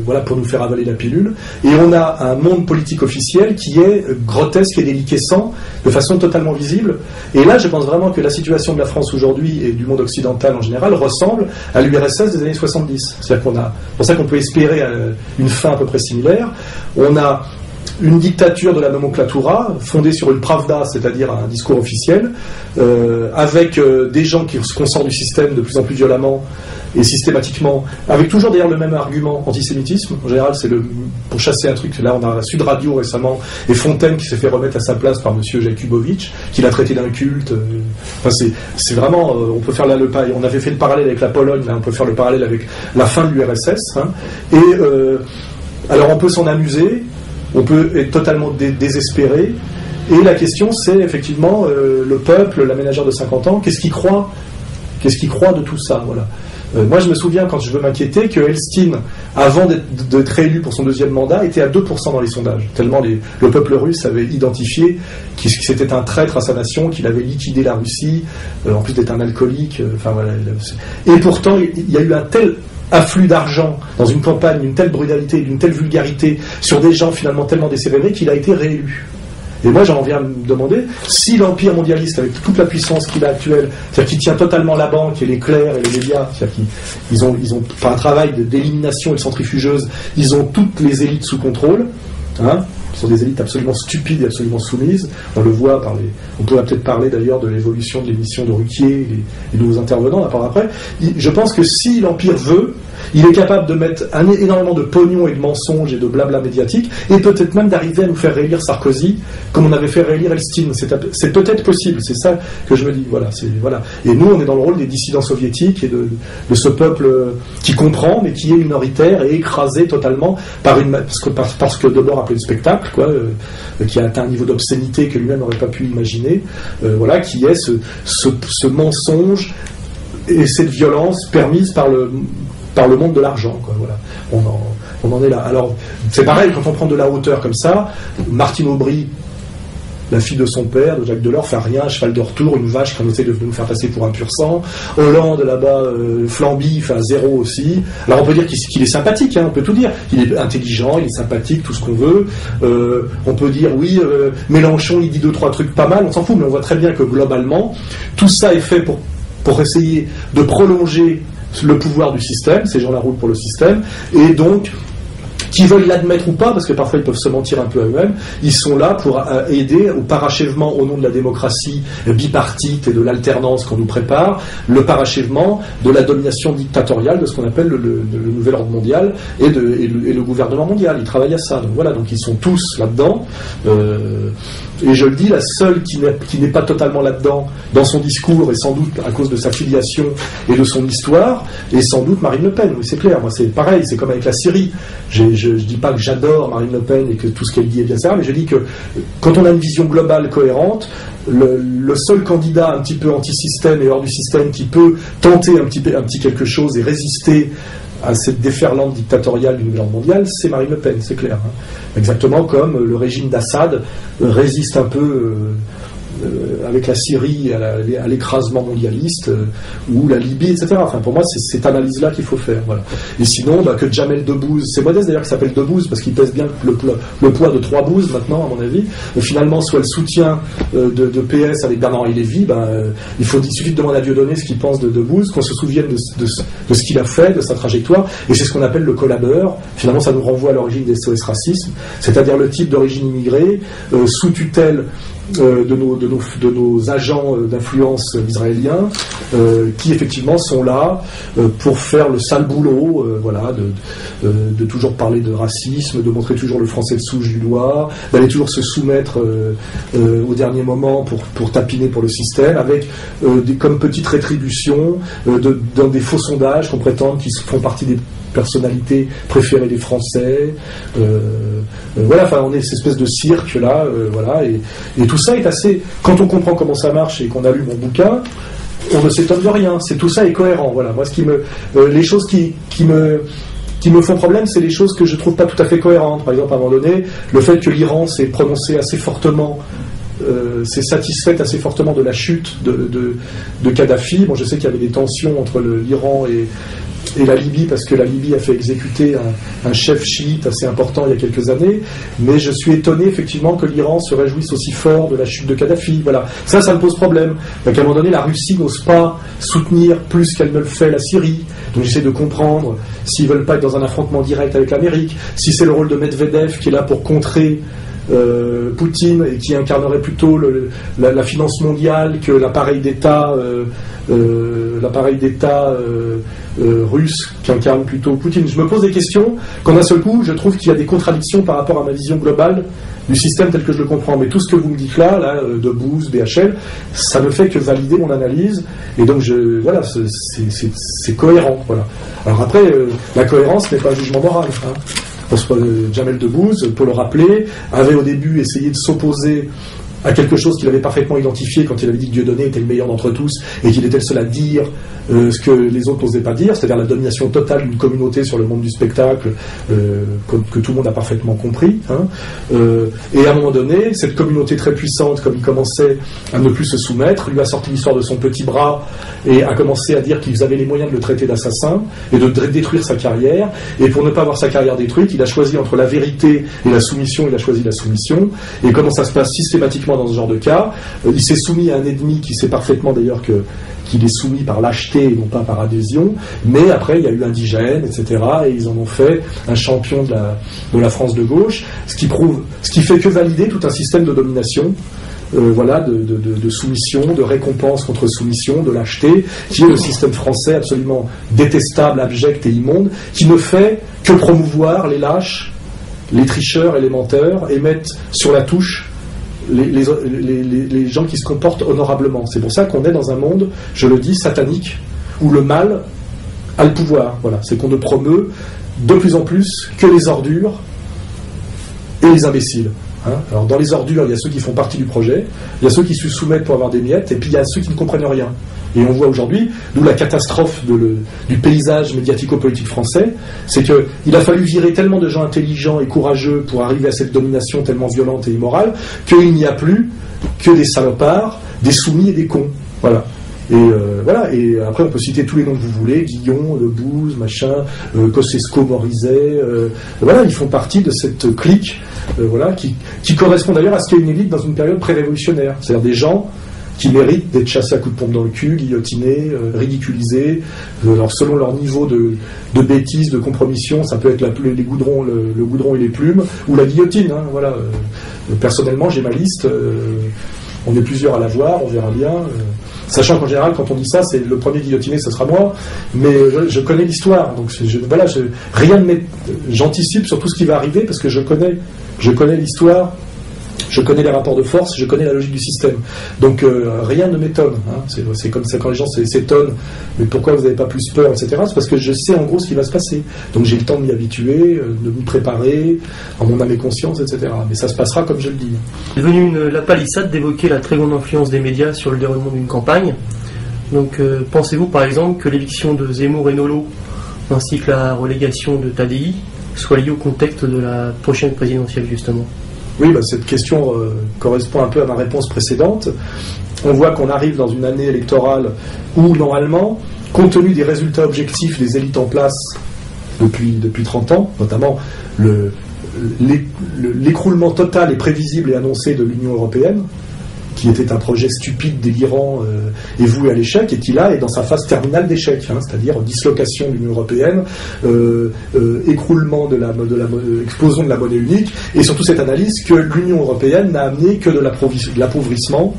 voilà, pour nous faire avaler la pilule. Et on a un monde politique officiel qui est grotesque et déliquescent, de façon totalement visible. Et là, je pense vraiment que la situation de la France aujourd'hui et du monde occidental en général ressemble à l'URSS des années 70. C'est-à-dire c'est pour ça qu'on peut espérer une fin à peu près similaire. On a une dictature de la nomenclatura fondée sur une pravda, c'est-à-dire un discours officiel, avec des gens qui se consortent du système de plus en plus violemment, et systématiquement, avec toujours d'ailleurs le même argument, antisémitisme. En général, c'est pour chasser un truc. Là, on a Sud Radio récemment, et Fontaine qui s'est fait remettre à sa place par Monsieur Jakubowicz, qui l'a traité d'un culte. Enfin, c'est vraiment, on peut faire là le on avait fait le parallèle avec la Pologne, là, on peut faire le parallèle avec la fin de l'URSS. Hein, et alors, on peut s'en amuser, on peut être totalement désespéré. Et la question, c'est effectivement le peuple, la ménagère de 50 ans, qu'est-ce qu'il croit de tout ça, voilà. Moi, je me souviens, quand je veux m'inquiéter, que Elstine, avant d'être réélu pour son deuxième mandat, était à 2% dans les sondages. Tellement le peuple russe avait identifié que c'était un traître à sa nation, qu'il avait liquidé la Russie, en plus d'être un alcoolique. Enfin, voilà. Et pourtant, il y a eu un tel afflux d'argent dans une campagne, une telle brutalité, une telle vulgarité sur des gens finalement tellement décérébrés qu'il a été réélu. Et moi, j'en viens à me demander si l'empire mondialiste, avec toute la puissance qu'il a actuelle, c'est-à-dire qu'il tient totalement la banque et les clercs et les médias, c'est-à-dire qu'ils ont par un travail d'élimination et de centrifugeuse, ils ont toutes les élites sous contrôle, hein, qui sont des élites absolument stupides et absolument soumises. On le voit on pourrait peut-être parler d'ailleurs de l'évolution de l'émission de Ruquier et de nouveaux intervenants là par après. Je pense que si l'empire veut, il est capable de mettre énormément de pognon et de mensonges et de blabla médiatique, et peut-être même d'arriver à nous faire réélire Sarkozy, comme on avait fait réélire Elstine. C'est peut-être possible, c'est ça que je me dis. Voilà. Et nous, on est dans le rôle des dissidents soviétiques et de ce peuple qui comprend, mais qui est minoritaire et écrasé totalement parce que Debord appelait le spectacle, quoi, qui a atteint un niveau d'obscénité que lui-même n'aurait pas pu imaginer, voilà, qui est ce mensonge et cette violence permise par le monde de l'argent, quoi, voilà. On en est là. Alors, c'est pareil, quand on prend de la hauteur comme ça, Martine Aubry, la fille de son père, de Jacques Delors, fait rien, un cheval de retour, une vache qu'on essaie de nous faire passer pour un pur sang. Hollande, là-bas, Flamby, fait un zéro aussi. Alors, on peut dire qu'il est sympathique, hein, on peut tout dire. Il est intelligent, il est sympathique, tout ce qu'on veut. On peut dire, oui, Mélenchon, il dit 2-3 trucs pas mal, on s'en fout, mais on voit très bien que globalement, tout ça est fait pour essayer de prolonger le pouvoir du système. Ces gens-là roulent pour le système, et donc qu'ils veulent l'admettre ou pas, parce que parfois ils peuvent se mentir un peu à eux-mêmes, ils sont là pour aider au parachèvement au nom de la démocratie bipartite et de l'alternance qu'on nous prépare, le parachèvement de la domination dictatoriale de ce qu'on appelle le nouvel ordre mondial et le gouvernement mondial. Ils travaillent à ça. Donc voilà, donc ils sont tous là-dedans. Et je le dis, la seule qui n'est pas totalement là-dedans dans son discours, et sans doute à cause de sa filiation et de son histoire, est sans doute Marine Le Pen. Oui, c'est clair. Moi, c'est pareil. C'est comme avec la Syrie. Je dis pas que j'adore Marine Le Pen et que tout ce qu'elle dit est bien ça, mais je dis que quand on a une vision globale cohérente, le seul candidat un petit peu anti-système et hors du système qui peut tenter un petit quelque chose et résister à cette déferlante dictatoriale du nouvel ordre mondial, c'est Marine Le Pen, c'est clair. Hein. Exactement comme le régime d'Assad résiste un peu avec la Syrie à l'écrasement mondialiste, ou la Libye, etc. Enfin, pour moi, c'est cette analyse-là qu'il faut faire. Voilà. Et sinon, que Jamel Debbouze, c'est Modeste d'ailleurs qui s'appelle Debbouze, parce qu'il pèse bien le poids de 3 bouses maintenant, à mon avis, finalement, soit le soutien de PS avec Bernard-Henri Lévy, il suffit de demander à Dieudonné ce qu'il pense de Debbouze, qu'on se souvienne de ce qu'il a fait, de sa trajectoire, et c'est ce qu'on appelle le collabeur. Finalement, ça nous renvoie à l'origine des SOS Racisme, c'est-à-dire le type d'origine immigrée, sous tutelle de nos agents d'influence israéliens, qui effectivement sont là pour faire le sale boulot, voilà, de toujours parler de racisme, de montrer toujours le français de souche du doigt, d'aller toujours se soumettre au dernier moment pour tapiner pour le système, avec comme petite rétribution dans des faux sondages qu'on prétend qu'ils font partie des personnalités préférées des Français. Voilà, enfin, on est cette espèce de cirque là, voilà, et tout ça est assez. Quand on comprend comment ça marche et qu'on a lu mon bouquin, on ne s'étonne de rien. Tout ça est cohérent. Voilà, moi, les choses qui me font problème, c'est les choses que je trouve pas tout à fait cohérentes. Par exemple, à un moment donné, le fait que l'Iran s'est prononcé assez fortement, s'est satisfaite assez fortement de la chute de Kadhafi. Bon, je sais qu'il y avait des tensions entre l'Iran et la Libye, parce que la Libye a fait exécuter un chef chiite assez important il y a quelques années, mais je suis étonné effectivement que l'Iran se réjouisse aussi fort de la chute de Kadhafi. Voilà, ça me pose problème. Donc à un moment donné, la Russie n'ose pas soutenir plus qu'elle ne le fait la Syrie. Donc j'essaie de comprendre s'ils veulent pas être dans un affrontement direct avec l'Amérique, si c'est le rôle de Medvedev qui est là pour contrer Poutine, et qui incarnerait plutôt la finance mondiale que l'appareil d'État russe qu'incarne plutôt Poutine. Je me pose des questions quand d'un seul coup je trouve qu'il y a des contradictions par rapport à ma vision globale du système tel que je le comprends. Mais tout ce que vous me dites là de Booz, BHL, ça ne fait que valider mon analyse, et donc voilà, c'est cohérent. Voilà. Alors après, la cohérence n'est pas un jugement moral. Jamel Debbouze, pour le rappeler, avait au début essayé de s'opposer à quelque chose qu'il avait parfaitement identifié quand il avait dit que Dieudonné était le meilleur d'entre tous et qu'il était le seul à dire ce que les autres n'osaient pas dire, c'est-à-dire la domination totale d'une communauté sur le monde du spectacle que tout le monde a parfaitement compris. Et à un moment donné, cette communauté très puissante, comme il commençait à ne plus se soumettre, lui a sorti l'histoire de son petit bras et a commencé à dire qu'ils avaient les moyens de le traiter d'assassin et de détruire sa carrière. Et pour ne pas avoir sa carrière détruite, il a choisi entre la vérité et la soumission, il a choisi la soumission. Et comment ça se passe systématiquement dans ce genre de cas, il s'est soumis à un ennemi qui sait parfaitement d'ailleurs qu'il est soumis par lâcheté et non pas par adhésion, mais après il y a eu indigène, etc., et ils en ont fait un champion de la France de gauche, ce qui fait que valider tout un système de domination, de soumission, de récompense contre soumission, de lâcheté, qui est le système français absolument détestable, abject et immonde, qui ne fait que promouvoir les lâches, les tricheurs et les menteurs, et mettre sur la touche les gens qui se comportent honorablement. C'est pour ça qu'on est dans un monde, je le dis, satanique, où le mal a le pouvoir. Voilà. C'est qu'on ne promeut de plus en plus que les ordures et les imbéciles. Alors dans les ordures, il y a ceux qui font partie du projet, il y a ceux qui se soumettent pour avoir des miettes, et puis il y a ceux qui ne comprennent rien. Et on voit aujourd'hui, d'où la catastrophe du paysage médiatico-politique français, c'est qu'il a fallu virer tellement de gens intelligents et courageux pour arriver à cette domination tellement violente et immorale, qu'il n'y a plus que des salopards, des soumis et des cons. Voilà. Et après on peut citer tous les noms que vous voulez, Guillon, Debbouze, machin, Kosciusko, Morizet, ils font partie de cette clique, qui correspond d'ailleurs à ce qu'est une élite dans une période pré-révolutionnaire, c'est-à-dire des gens qui méritent d'être chassés à coups de pompe dans le cul, guillotinés, ridiculisés. Alors selon leur niveau de bêtise, de compromission, ça peut être les goudrons, le goudron et les plumes, ou la guillotine. Personnellement, j'ai ma liste. On est plusieurs à la voir, on verra bien. Sachant qu'en général, quand on dit ça, c'est le premier guillotiné, ce sera moi. Mais je connais l'histoire, donc j'anticipe sur tout ce qui va arriver parce que je connais l'histoire. Je connais les rapports de force, je connais la logique du système. Donc rien ne m'étonne. C'est comme ça quand les gens s'étonnent, mais pourquoi vous n'avez pas plus peur, etc. C'est parce que je sais en gros ce qui va se passer. Donc j'ai le temps de m'y habituer, de m'y préparer, en mon âme et conscience, etc. Mais ça se passera comme je le dis. C'est devenu la palissade d'évoquer la très grande influence des médias sur le déroulement d'une campagne. Donc pensez-vous par exemple que l'éviction de Zemmour et Nolot, ainsi que la relégation de Tadei, soit liée au contexte de la prochaine présidentielle justement? Oui, cette question correspond un peu à ma réponse précédente. On voit qu'on arrive dans une année électorale où, normalement, compte tenu des résultats objectifs des élites en place depuis 30 ans, notamment l'écroulement total et prévisible et annoncé de l'Union européenne, qui était un projet stupide, délirant et voué à l'échec, et qui là est dans sa phase terminale d'échec, c'est-à-dire dislocation de l'Union européenne, écroulement explosion de la monnaie unique, et surtout cette analyse que l'Union européenne n'a amené que de l'appauvrissement.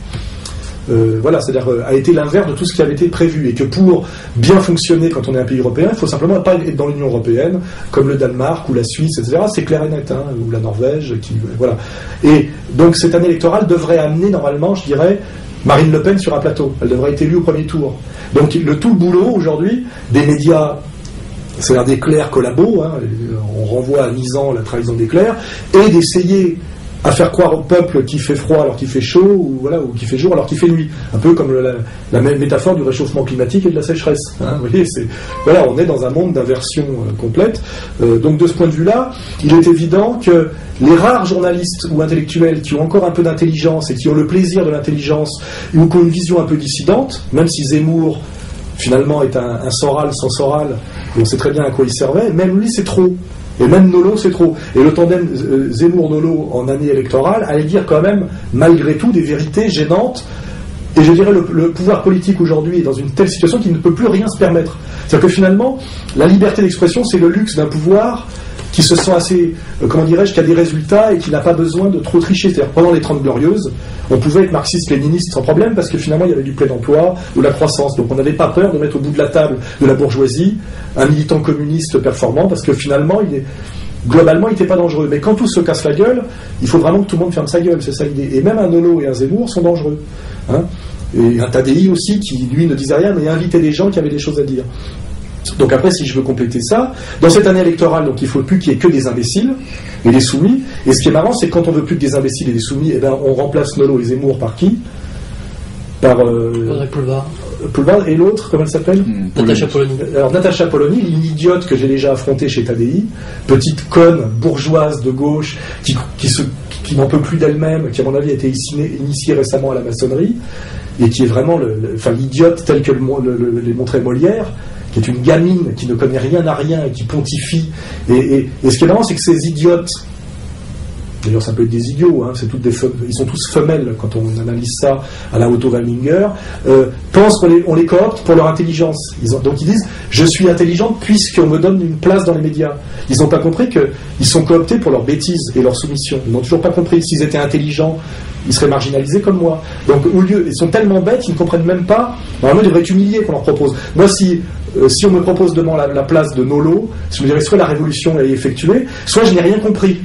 C'est-à-dire a été l'inverse de tout ce qui avait été prévu, et que pour bien fonctionner quand on est un pays européen, il faut simplement pas être dans l'Union européenne, comme le Danemark ou la Suisse, etc. C'est clair et net, ou la Norvège, Et donc cette année électorale devrait amener normalement, je dirais, Marine Le Pen sur un plateau. Elle devrait être élue au premier tour. Donc tout le boulot aujourd'hui des médias, c'est-à-dire des clercs collabos, on renvoie à Nizan la trahison des clercs, et d'essayer à faire croire au peuple qu'il fait froid alors qu'il fait chaud, ou qu'il fait jour alors qu'il fait nuit. Un peu comme la même métaphore du réchauffement climatique et de la sécheresse. Vous voyez, on est dans un monde d'inversion complète. Donc de ce point de vue-là, il est évident que les rares journalistes ou intellectuels qui ont encore un peu d'intelligence et qui ont le plaisir de l'intelligence, ou qui ont une vision un peu dissidente, même si Zemmour finalement est un Soral sans Soral, et on sait très bien à quoi il servait, même lui c'est trop. Et même Nolot, c'est trop. Et le tandem Zemmour-Nolot en année électorale allait dire quand même, malgré tout, des vérités gênantes. Et je dirais le pouvoir politique aujourd'hui est dans une telle situation qu'il ne peut plus rien se permettre. C'est-à-dire que finalement, la liberté d'expression, c'est le luxe d'un pouvoir qui se sent assez, comment dirais-je, qui a des résultats et qui n'a pas besoin de trop tricher. C'est-à-dire, pendant les 30 Glorieuses, on pouvait être marxiste-léniniste sans problème parce que finalement il y avait du plein emploi, de la croissance. Donc on n'avait pas peur de mettre au bout de la table de la bourgeoisie un militant communiste performant parce que finalement globalement il n'était pas dangereux. Mais quand tout se casse la gueule, il faut vraiment que tout le monde ferme sa gueule, c'est ça l'idée. Et même un Nolo et un Zemmour sont dangereux. Hein, et un Tadei aussi qui lui ne disait rien mais invitait des gens qui avaient des choses à dire. Donc après, si je veux compléter ça, dans cette année électorale, donc il ne faut plus qu'il y ait que des imbéciles et des soumis. Et ce qui est marrant, c'est que quand on veut plus que des imbéciles et des soumis, eh ben, on remplace Nolo et Zemmour par qui? Par Poulvard et l'autre, comment elle s'appelle? Natacha Polony. Alors Natacha Polony, une idiote que j'ai déjà affrontée chez Tadei, petite conne bourgeoise de gauche qui n'en peut plus d'elle-même, qui à mon avis a été initiée récemment à la maçonnerie et qui est vraiment l'idiote telle que les montrait Molière, qui est une gamine qui ne connaît rien à rien et qui pontifie. Et ce qui est marrant, c'est que ces idiotes, d'ailleurs ça peut être des idiots, hein, ils sont tous femelles quand on analyse ça à la Otto Wallinger, pensent qu'on les coopte pour leur intelligence. Donc ils disent « je suis intelligente puisqu'on me donne une place dans les médias ». Ils n'ont pas compris qu'ils sont cooptés pour leur bêtise et leur soumission. Ils n'ont toujours pas compris. S'ils étaient intelligents, ils seraient marginalisés comme moi. Donc au lieu, ils sont tellement bêtes, ils ne comprennent même pas. Normalement, ils devraient être humiliés qu'on leur propose. Moi, si on me propose demain la place de Nolo, je me dirais soit la révolution est effectuée, soit je n'ai rien compris.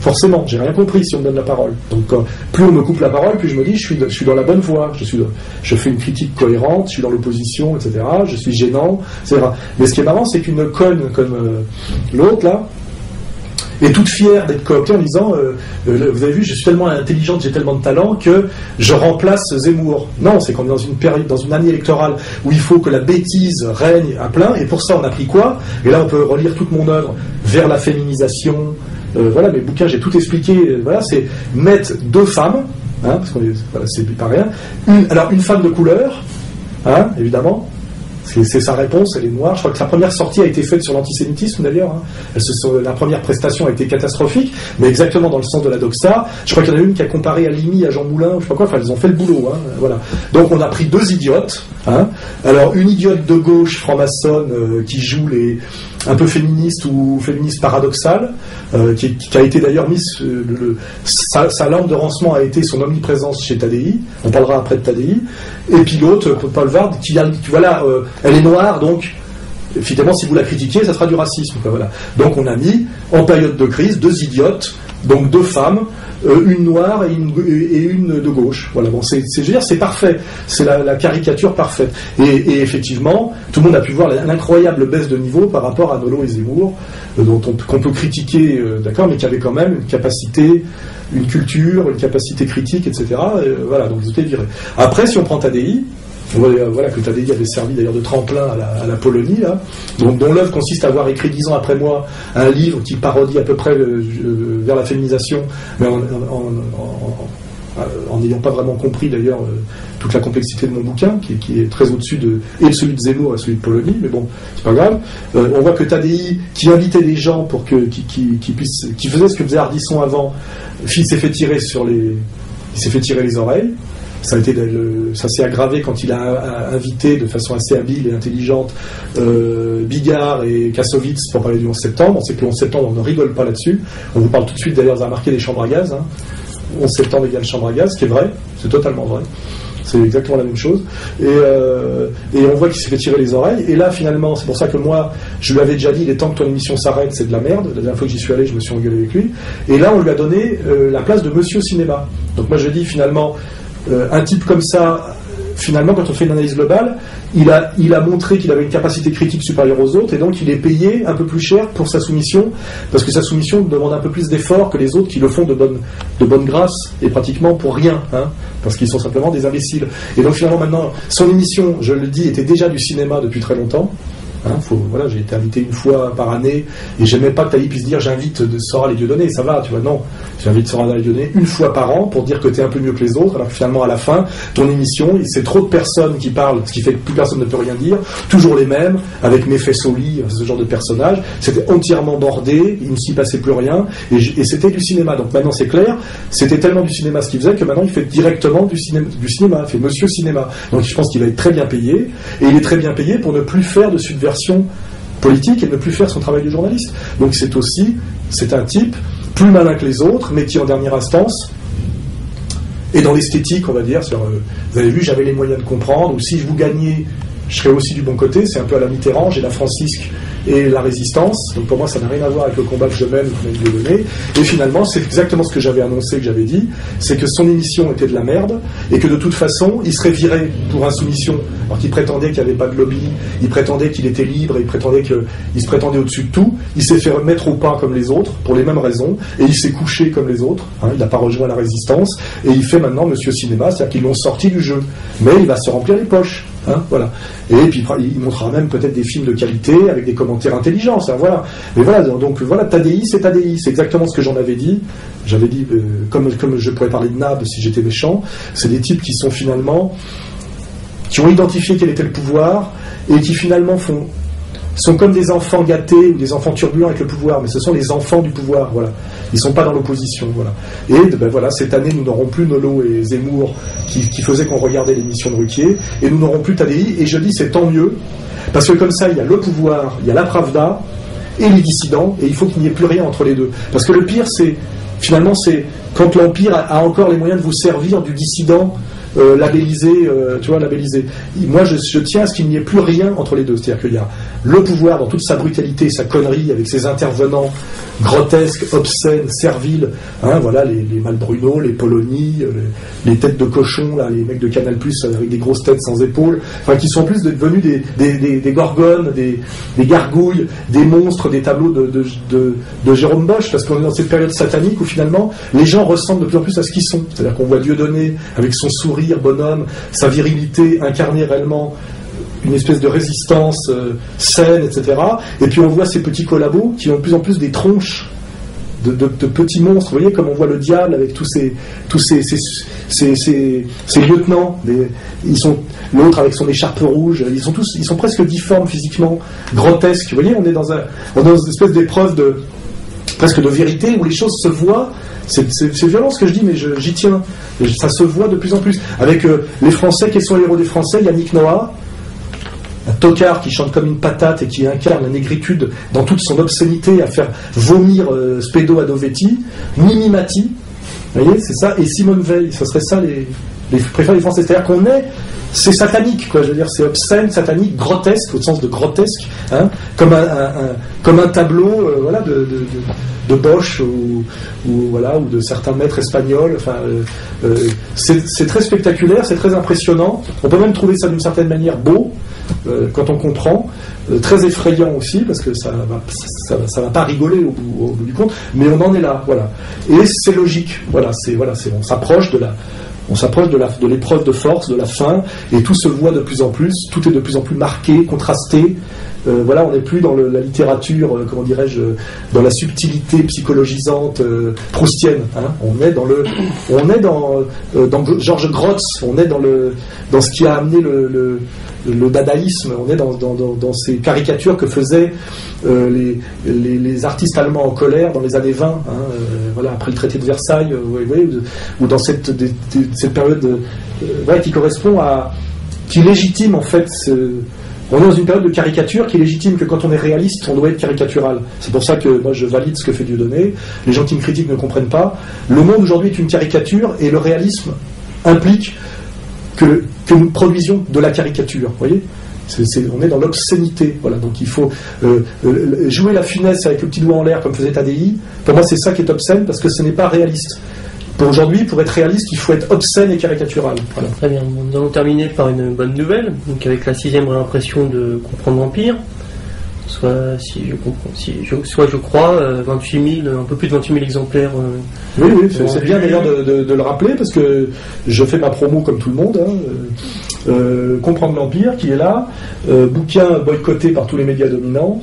Forcément, j'ai rien compris si on me donne la parole. Donc, plus on me coupe la parole, plus je me dis, je suis dans la bonne voie. Je fais une critique cohérente, je suis dans l'opposition, etc. Je suis gênant, etc. Mais ce qui est marrant, c'est qu'une conne comme l'autre, là, est toute fière d'être cooptée en disant vous avez vu, je suis tellement intelligente, j'ai tellement de talent que je remplace Zemmour. Non, c'est qu'on est dans une période, dans une année électorale où il faut que la bêtise règne à plein, et pour ça on a pris quoi? Et là on peut relire toute mon œuvre vers la féminisation. Voilà, mes bouquins, j'ai tout expliqué. Voilà, c'est mettre deux femmes, hein, parce que c'est pas rien. Une femme de couleur, hein, évidemment. C'est sa réponse, elle est noire. Je crois que la première sortie a été faite sur l'antisémitisme d'ailleurs. Hein. La première prestation a été catastrophique, mais exactement dans le sens de la doxa. Je crois qu'il y en a une qui a comparé Halimi à Jean Moulin, je sais pas quoi. Enfin, ils ont fait le boulot. Hein, voilà. Donc on a pris deux idiotes. Hein. Alors une idiote de gauche franc-maçonne qui joue un peu féministe ou féministe paradoxale, qui a été d'ailleurs mise. Sa lampe de rancement a été son omniprésence chez Tadei. On parlera après de Tadei. Et puis l'autre, Poulvard, qui voilà. Elle est noire, donc finalement, si vous la critiquez, ça sera du racisme. Voilà. Donc on a mis, en période de crise, deux idiotes, donc deux femmes, une noire et une de gauche. Voilà. Bon, je veux dire, c'est parfait. C'est la caricature parfaite. Et effectivement, tout le monde a pu voir l'incroyable baisse de niveau par rapport à Nolo et Zemmour, qu'on peut critiquer, d'accord, mais qui avait quand même une capacité, une culture, une capacité critique, etc. Voilà, donc ils étaient virés. Après, si on prend Tadei, voilà, que Tadei avait servi d'ailleurs de tremplin à la Polonie, là, dont l'œuvre consiste à avoir écrit 10 ans après moi un livre qui parodie à peu près vers la féminisation, mais en n'ayant pas vraiment compris d'ailleurs toute la complexité de mon bouquin, qui est très au-dessus de celui de Zemmour et celui de Polony, mais bon, c'est pas grave. On voit que Tadei, qui invitait des gens pour qui faisait ce que faisait Ardisson avant, s'est fait tirer les oreilles. Ça s'est aggravé quand il a invité de façon assez habile et intelligente Bigard et Kassovitz pour parler du 11 septembre. On sait que le 11 septembre, on ne rigole pas là-dessus. On vous parle tout de suite d'ailleurs, ça a marqué des chambres à gaz. Hein. 11 septembre égale chambre à gaz, ce qui est vrai, c'est totalement vrai. C'est exactement la même chose. Et on voit qu'il s'est fait tirer les oreilles. Et là, finalement, c'est pour ça que moi, je lui avais déjà dit, il est temps que ton émission s'arrête, c'est de la merde. La dernière fois que j'y suis allé, je me suis engueulé avec lui. Et là, on lui a donné la place de Monsieur Cinéma. Donc moi, je dis finalement, un type comme ça, finalement, quand on fait une analyse globale, il a montré qu'il avait une capacité critique supérieure aux autres, et donc il est payé un peu plus cher pour sa soumission, parce que sa soumission demande un peu plus d'efforts que les autres qui le font de bonne grâce, et pratiquement pour rien, hein, parce qu'ils sont simplement des imbéciles. Et donc finalement, maintenant, son émission, je le dis, était déjà du cinéma depuis très longtemps. Hein, voilà, j'ai été invité une fois par année et j'aimais pas que Taï puisse dire j'invite Soral et Dieudonné, ça va, tu vois, non, j'invite Soral et Dieudonné une fois par an pour dire que t'es un peu mieux que les autres, alors que finalement à la fin ton émission, c'est trop de personnes qui parlent, ce qui fait que plus personne ne peut rien dire, toujours les mêmes, avec Mefessoli, ce genre de personnages, c'était entièrement bordé, il ne s'y passait plus rien, et c'était du cinéma. Donc maintenant c'est clair, c'était tellement du cinéma ce qu'il faisait que maintenant il fait directement du cinéma, il fait Monsieur Cinéma. Donc je pense qu'il va être très bien payé, et il est très bien payé pour ne plus faire de subversion politique et ne plus faire son travail de journaliste. Donc c'est un type plus malin que les autres, mais qui en dernière instance est dans l'esthétique, on va dire. Vous avez vu, j'avais les moyens de comprendre, ou si je vous gagnais, je serais aussi du bon côté. C'est un peu à la Mitterrand, j'ai la Francisque et la résistance, donc pour moi ça n'a rien à voir avec le combat que je mène ou que je vais donner. Et finalement c'est exactement ce que j'avais annoncé, que j'avais dit, c'est que son émission était de la merde et que de toute façon il serait viré pour insoumission, alors qu'il prétendait qu'il n'y avait pas de lobby, il prétendait qu'il était libre, il se prétendait au-dessus de tout. Il s'est fait mettre au pas comme les autres pour les mêmes raisons et il s'est couché comme les autres, il n'a pas rejoint la résistance et il fait maintenant Monsieur Cinéma, c'est-à-dire qu'ils l'ont sorti du jeu, mais il va se remplir les poches. Voilà. Et puis il montrera même peut-être des films de qualité avec des commentaires intelligents. Voilà. Mais voilà, donc voilà, Tadi, c'est exactement ce que j'en avais dit. J'avais dit, comme je pourrais parler de Nab si j'étais méchant, c'est des types qui sont finalement, qui ont identifié quel était le pouvoir et qui finalement sont comme des enfants gâtés ou des enfants turbulents avec le pouvoir, mais ce sont les enfants du pouvoir, voilà. Ils ne sont pas dans l'opposition, voilà. Et voilà, cette année, nous n'aurons plus Nolo et Zemmour qui faisaient qu'on regardait l'émission de Ruquier, et nous n'aurons plus Tadi, et je dis c'est tant mieux, parce que comme ça, il y a le pouvoir, il y a la Pravda, et les dissidents, et il faut qu'il n'y ait plus rien entre les deux. Parce que le pire, c'est quand l'Empire a encore les moyens de vous servir du dissident labellisé, labellisé. Moi, je tiens à ce qu'il n'y ait plus rien entre les deux. C'est-à-dire qu'il y a le pouvoir dans toute sa brutalité, sa connerie, avec ses intervenants grotesques, obscènes, serviles, voilà, les Malbruno, les Polony, les têtes de cochon, là, les mecs de Canal+, avec des grosses têtes sans épaules, qui sont plus devenus des gorgones, des gargouilles, des monstres, des tableaux de Jérôme Bosch, parce qu'on est dans cette période satanique où finalement les gens ressemblent de plus en plus à ce qu'ils sont. C'est-à-dire qu'on voit Dieudonné avec son sourire bonhomme, sa virilité incarnée réellement, une espèce de résistance saine, etc. Et puis on voit ces petits collabos qui ont de plus en plus des tronches de petits monstres. Vous voyez, comme on voit le diable avec tous ces lieutenants. L'autre avec son écharpe rouge. Ils sont presque difformes physiquement, grotesques. Vous voyez, on est dans une espèce d'épreuve presque de vérité où les choses se voient. C'est violent ce que je dis, mais j'y tiens. Ça se voit de plus en plus. Avec les Français, quels sont les héros des Français? Yannick Noah, un tocard qui chante comme une patate et qui incarne la négritude dans toute son obscénité à faire vomir Spedo Adovetti, Mimi Mati, vous voyez, c'est ça, et Simone Veil, ce serait ça les préférés des Français. C'est-à-dire qu'on c'est satanique, quoi, je veux dire, c'est obscène, satanique, grotesque, au sens de grotesque, comme un tableau, voilà, de Bosch ou de certains maîtres espagnols. C'est très spectaculaire, c'est très impressionnant. On peut même trouver ça d'une certaine manière beau quand on comprend, très effrayant aussi parce que ça va pas rigoler au bout du compte, mais on en est là, voilà. Et c'est logique, on s'approche de l'épreuve de force, de la fin, et tout se voit de plus en plus, tout est de plus en plus marqué, contrasté. On n'est plus dans la littérature, comment dirais-je, dans la subtilité psychologisante proustienne. On est dans Georges Grotz, on est dans ce qui a amené le dadaïsme, on est dans ces caricatures que faisaient les artistes allemands en colère dans les années 20, après le traité de Versailles, ou dans cette période qui correspond qui légitime en fait on est dans une période de caricature qui légitime que quand on est réaliste, on doit être caricatural. C'est pour ça que moi je valide ce que fait Dieudonné. Les gens qui me critiquent ne comprennent pas. Le monde aujourd'hui est une caricature et le réalisme implique que nous produisions de la caricature. Vous voyez, on est dans l'obscénité. Voilà, donc il faut jouer la finesse avec le petit doigt en l'air comme faisait Tadi. Pour moi, c'est ça qui est obscène parce que ce n'est pas réaliste. Aujourd'hui, pour être réaliste, il faut être obscène et caricatural. Voilà. Très bien. Nous allons terminer par une bonne nouvelle, donc avec la 6e réimpression de Comprendre l'Empire. Soit, je crois, 28 000, un peu plus de 28 000 exemplaires. Oui, c'est bien d'ailleurs de le rappeler, parce que je fais ma promo comme tout le monde. Comprendre l'Empire, qui est là, bouquin boycotté par tous les médias dominants,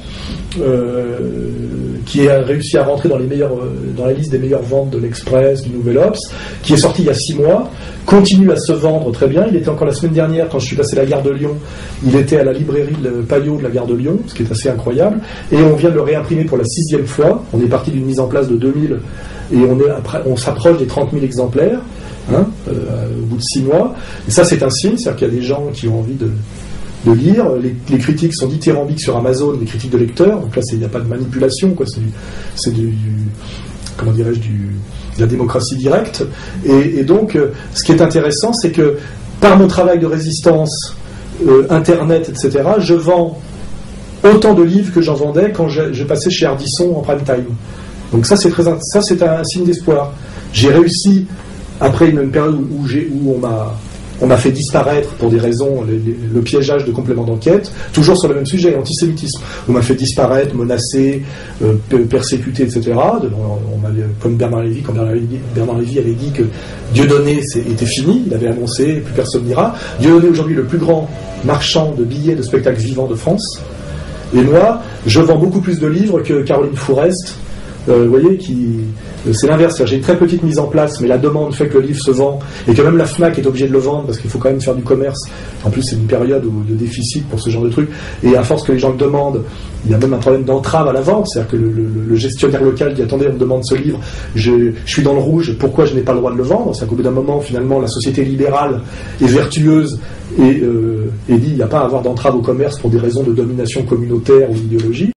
qui a réussi à rentrer dans la liste des meilleures ventes de l'Express, du Nouvel Obs, qui est sorti il y a 6 mois, continue à se vendre très bien. Il était encore la semaine dernière, quand je suis passé à la gare de Lyon, il était à la librairie Payot de la gare de Lyon, ce qui est assez incroyable, et on vient de le réimprimer pour la 6e fois. On est parti d'une mise en place de 2000, et on s'approche des 30 000 exemplaires, au bout de 6 mois, et ça c'est un signe, c'est-à-dire qu'il y a des gens qui ont envie de de lire. Les critiques sont dithyrambiques sur Amazon, les critiques de lecteurs, donc là il n'y a pas de manipulation, quoi. C'est du comment dirais-je, de la démocratie directe. Et donc, ce qui est intéressant, c'est que par mon travail de résistance, Internet, etc., je vends autant de livres que j'en vendais quand je passais chez Ardisson en prime time. Donc ça, c'est un signe d'espoir. J'ai réussi, après une période où on m'a fait disparaître pour des raisons, le piégeage de compléments d'enquête, toujours sur le même sujet, l'antisémitisme. On m'a fait disparaître, menacé, persécuté, etc. Comme Bernard Lévy, quand Bernard Lévy avait dit que Dieudonné était fini, il avait annoncé, plus personne n'ira. Dieudonné, aujourd'hui, le plus grand marchand de billets de spectacles vivants de France. Et moi, je vends beaucoup plus de livres que Caroline Fourest. Vous voyez, c'est l'inverse. J'ai une très petite mise en place, mais la demande fait que le livre se vend et que même la FNAC est obligée de le vendre parce qu'il faut quand même faire du commerce. En plus, c'est une période de déficit pour ce genre de truc. Et à force que les gens le demandent, il y a même un problème d'entrave à la vente. C'est-à-dire que le gestionnaire local dit attendez, on me demande ce livre, je suis dans le rouge, pourquoi je n'ai pas le droit de le vendre? C'est-à-dire qu'au bout d'un moment, finalement, la société libérale est vertueuse et dit il n'y a pas à avoir d'entrave au commerce pour des raisons de domination communautaire ou d'idéologie.